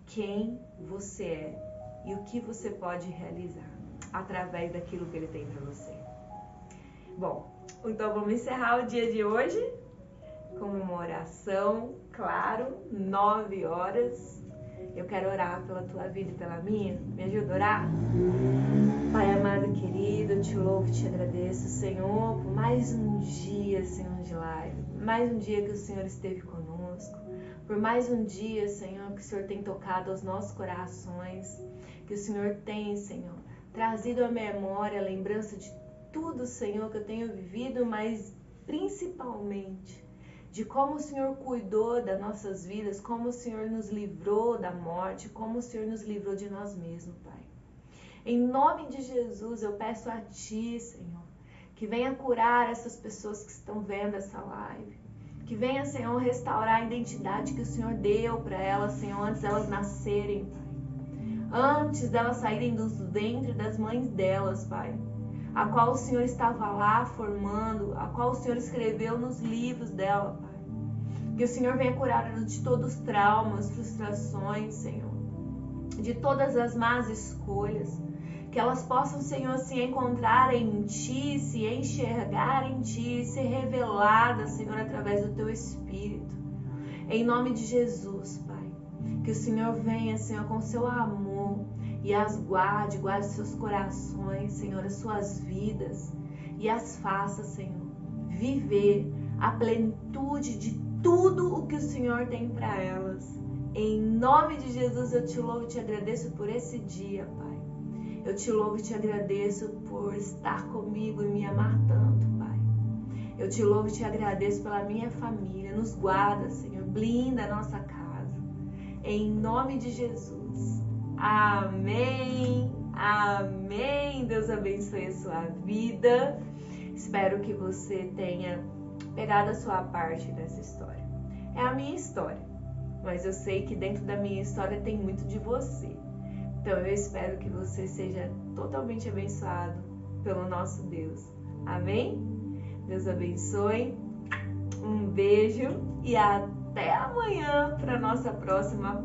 quem você é e o que você pode realizar através daquilo que Ele tem para você. Bom, então vamos encerrar o dia de hoje com uma oração, claro, 9 horas. Eu quero orar pela tua vida e pela minha. Me ajuda a orar? Pai amado e querido, eu te louvo e te agradeço, Senhor, por mais um dia, Senhor, de live. Mais um dia que o Senhor esteve conosco. Por mais um dia, Senhor, que o Senhor tem tocado aos nossos corações. Que o Senhor tem, Senhor, trazido à memória a lembrança de tudo, Senhor, que eu tenho vivido, mas principalmente de como o Senhor cuidou das nossas vidas, como o Senhor nos livrou da morte, como o Senhor nos livrou de nós mesmos, Pai. Em nome de Jesus, eu peço a Ti, Senhor, que venha curar essas pessoas que estão vendo essa live. Que venha, Senhor, restaurar a identidade que o Senhor deu para elas, Senhor, antes delas nascerem, Pai. Antes delas saírem dos ventres das mães delas, Pai. A qual o Senhor estava lá formando, a qual o Senhor escreveu nos livros dela, Pai. Que o Senhor venha curar de todos os traumas, frustrações, Senhor. De todas as más escolhas. Que elas possam, Senhor, se encontrar em Ti, se enxergar em Ti, ser reveladas, Senhor, através do Teu Espírito. Em nome de Jesus, Pai. Que o Senhor venha, Senhor, com o Seu amor e as guarde seus corações, Senhor, as suas vidas, e as faça, Senhor, viver a plenitude de tudo o que o Senhor tem para elas. Em nome de Jesus, eu te louvo e te agradeço por esse dia, Pai. Eu te louvo e te agradeço por estar comigo e me amar tanto, Pai. Eu te louvo e te agradeço pela minha família. Nos guarda, Senhor, blinda a nossa casa. Em nome de Jesus. Amém. Amém. Deus abençoe a sua vida. Espero que você tenha pegado a sua parte nessa história. É a minha história, mas eu sei que dentro da minha história tem muito de você. Então eu espero que você seja totalmente abençoado pelo nosso Deus. Amém? Deus abençoe. Um beijo e até amanhã para nossa próxima